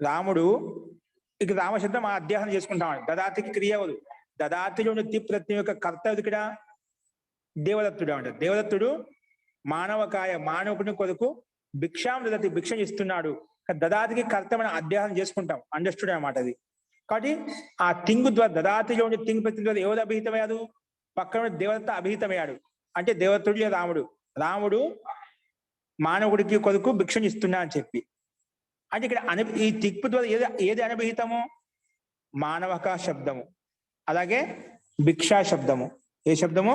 రాముడు ఇక రామశబ్దం అధ్యాహనం చేసుకుంటాం. దదాతికి క్రియ ఎవరు? దదాతిలో తి ప్రత్యయం యొక్క కర్త ఇక్కడ దేవదత్తుడు అంటారు. దేవదత్తుడు మానవకాయ మానవుని కొరకు భిక్షాం దదాతి భిక్ష ఇస్తున్నాడు. దదాతికి కర్త మనం అధ్యాహనం చేసుకుంటాం. అండర్స్టూడ్ అన్నమాట అది. కాబట్టి ఆ తింగు ద్వారా దదాతిలో ఉండే తింగు ప్రత్యయం ద్వారా ఎవరు అభిహితమయ్యాడు? పక్కన దేవదత్త అభిహితమయ్యాడు. అంటే దేవదత్తుడు రాముడు మానవుడికి కొరకు భిక్షను ఇస్తున్నా అని చెప్పి. అంటే ఇక్కడ ఈ తిక్పు ద్వారా ఏది అనుభహితము? మానవక శబ్దము. అలాగే భిక్షా శబ్దము. ఏ శబ్దము?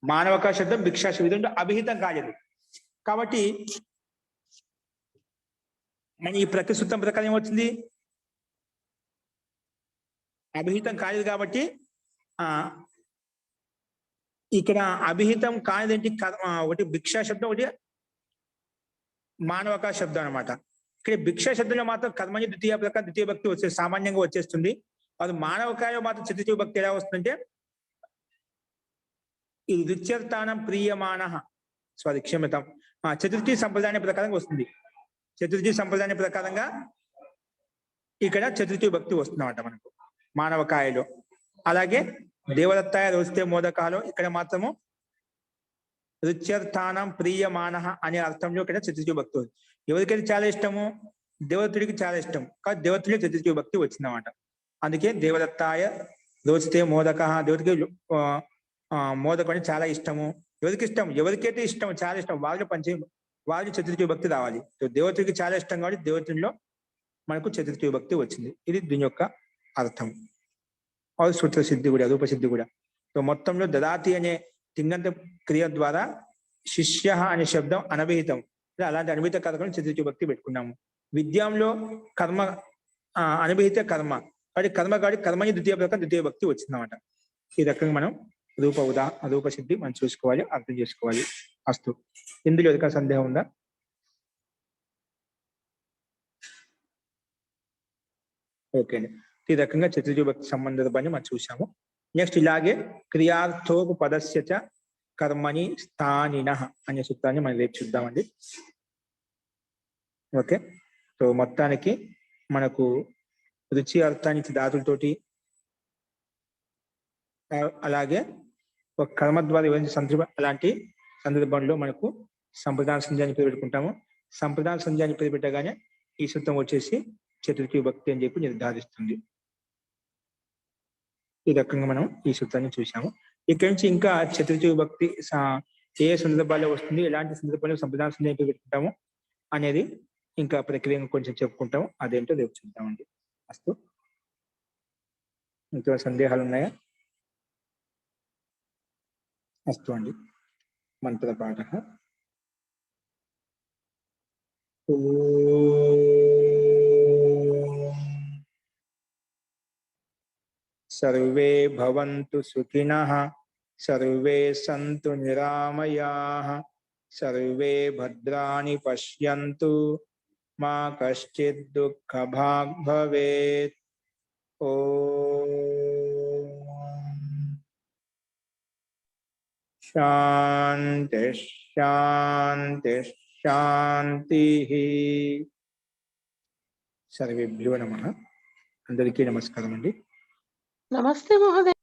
మానవక శబ్దం, భిక్షా శబ్దం అభిహితం కాలేదు. కాబట్టి మన ఈ ప్రకృతి సూత్రం ప్రకారం ఏమవుతుంది? అభిహితం కాలేదు. కాబట్టి ఇక్కడ అభిహితం కానిదేంటి? ఒకటి భిక్షా శబ్దం, ఒకటి మానవక శబ్దం అనమాట. ఇక్కడ భిక్షా శబ్దంలో మాత్రం కర్మని ద్వితీయ ప్రకారం ద్వితీయ భక్తి వచ్చేసి సామాన్యంగా వచ్చేస్తుంది. అది మానవకాయ మాత్రం చతుర్థి భక్తి ఎలా వస్తుందంటే ఇది రుచ్యర్థానం ప్రియమాణః క్షమ్యతం చతుర్థి సంప్రదాయ ప్రకారంగా వస్తుంది. చతుర్థి సంప్రదాయ ప్రకారంగా ఇక్కడ చతుర్థి భక్తి వస్తుందన్నమాట మనకు మానవకాయలో. అలాగే దేవదత్తాయ రోస్తే మోదకాలో ఇక్కడ మాత్రము రుచ్యర్థానం ప్రియమాణః అనే అర్థంలో ఇక్కడ చతుర్థి భక్తి ఉంది. ఎవరికైతే చాలా ఇష్టము? దేవతుడికి చాలా ఇష్టం. కానీ దేవతుడికి చతుర్థి భక్తి వచ్చిందన్నమాట. అందుకే దేవదత్తాయ రోచితే మోదక. దేవతకి మోదకం అంటే చాలా ఇష్టము. ఎవరికి ఇష్టం? ఎవరికైతే ఇష్టం చాలా ఇష్టం వాళ్ళు చతుర్థి భక్తి రావాలి. దేవతకి చాలా ఇష్టం కాబట్టి దేవతలో మనకు చతుర్థి భక్తి వచ్చింది. ఇది దీని యొక్క అర్థం. సూత్ర సిద్ధి కూడా, రూప సిద్ధి కూడా. సో మొత్తంలో దదాతి అనే తింగంత క్రియ ద్వారా శిష్య అనే శబ్దం అనభిహితం. అలాంటి అనుభూత కథలను చతుర్థి భక్తి పెట్టుకున్నాము. విద్యాంలో కర్మ అనుభూత కర్మ కాబట్టి కర్మని ద్వితీయ ప్రకారం ద్వితీయ భక్తి వచ్చిందన్నమాట. ఈ రకంగా మనం రూప సిద్ధి మనం చూసుకోవాలి, అర్థం చేసుకోవాలి. అస్తు. ఇందులో ఏదైనా సందేహం ఉందా? ఓకే అండి. ఈ రకంగా చతుర్థి భక్తి సంబంధాన్ని మనం చూసాము. నెక్స్ట్ ఇలాగే క్రియార్థోపదస్య చ కర్మని స్థానినః అనే సూత్రాన్ని మనం రేపు చూద్దామండి. ఓకే. సో మొత్తానికి మనకు రుచి అర్థానికి ధాతులతోటి అలాగే ఒక కర్మ ద్వారా ఎవరైనా అలాంటి సందర్భంలో మనకు సంప్రదాయ సంధ్యాన్ని పేరు పెట్టుకుంటాము. సంప్రదాయ సంధ్యాన్ని పేరు పెట్టగానే ఈ సూత్రం వచ్చేసి చతుర్థి విభక్తి అని చెప్పి నిర్ధారిస్తుంది. ఈ రకంగా మనం ఈ సూత్రాన్ని చూసాము. ఇక్కడి నుంచి ఇంకా చతుర్థి విభక్తి ఏ సందర్భాల్లో వస్తుంది, ఎలాంటి సందర్భాల్లో సంప్రదాయ సందేహం పెట్టుకుంటాము అనేది ఇంకా ప్రక్రియ కొంచెం చెప్పుకుంటాము. అదేంటో రేపు చూద్దామండి. అస్తు. ఇంకా సందేహాలు ఉన్నాయా? అస్తు అండి. మంత్రపాఠ. सर्वे भवन्तु सुखिनः, सर्वे सन्तु निरामयाः, सर्वे भद्राणि पश्यन्तु, मा कश्चित् दुःखभाग् भवेत्। ॐ शान्तिः शान्तिः शान्तिः। सर्वेभ्यो नमः. అందరికీ నమస్కారం అండి. నమస్తే మహోదయ.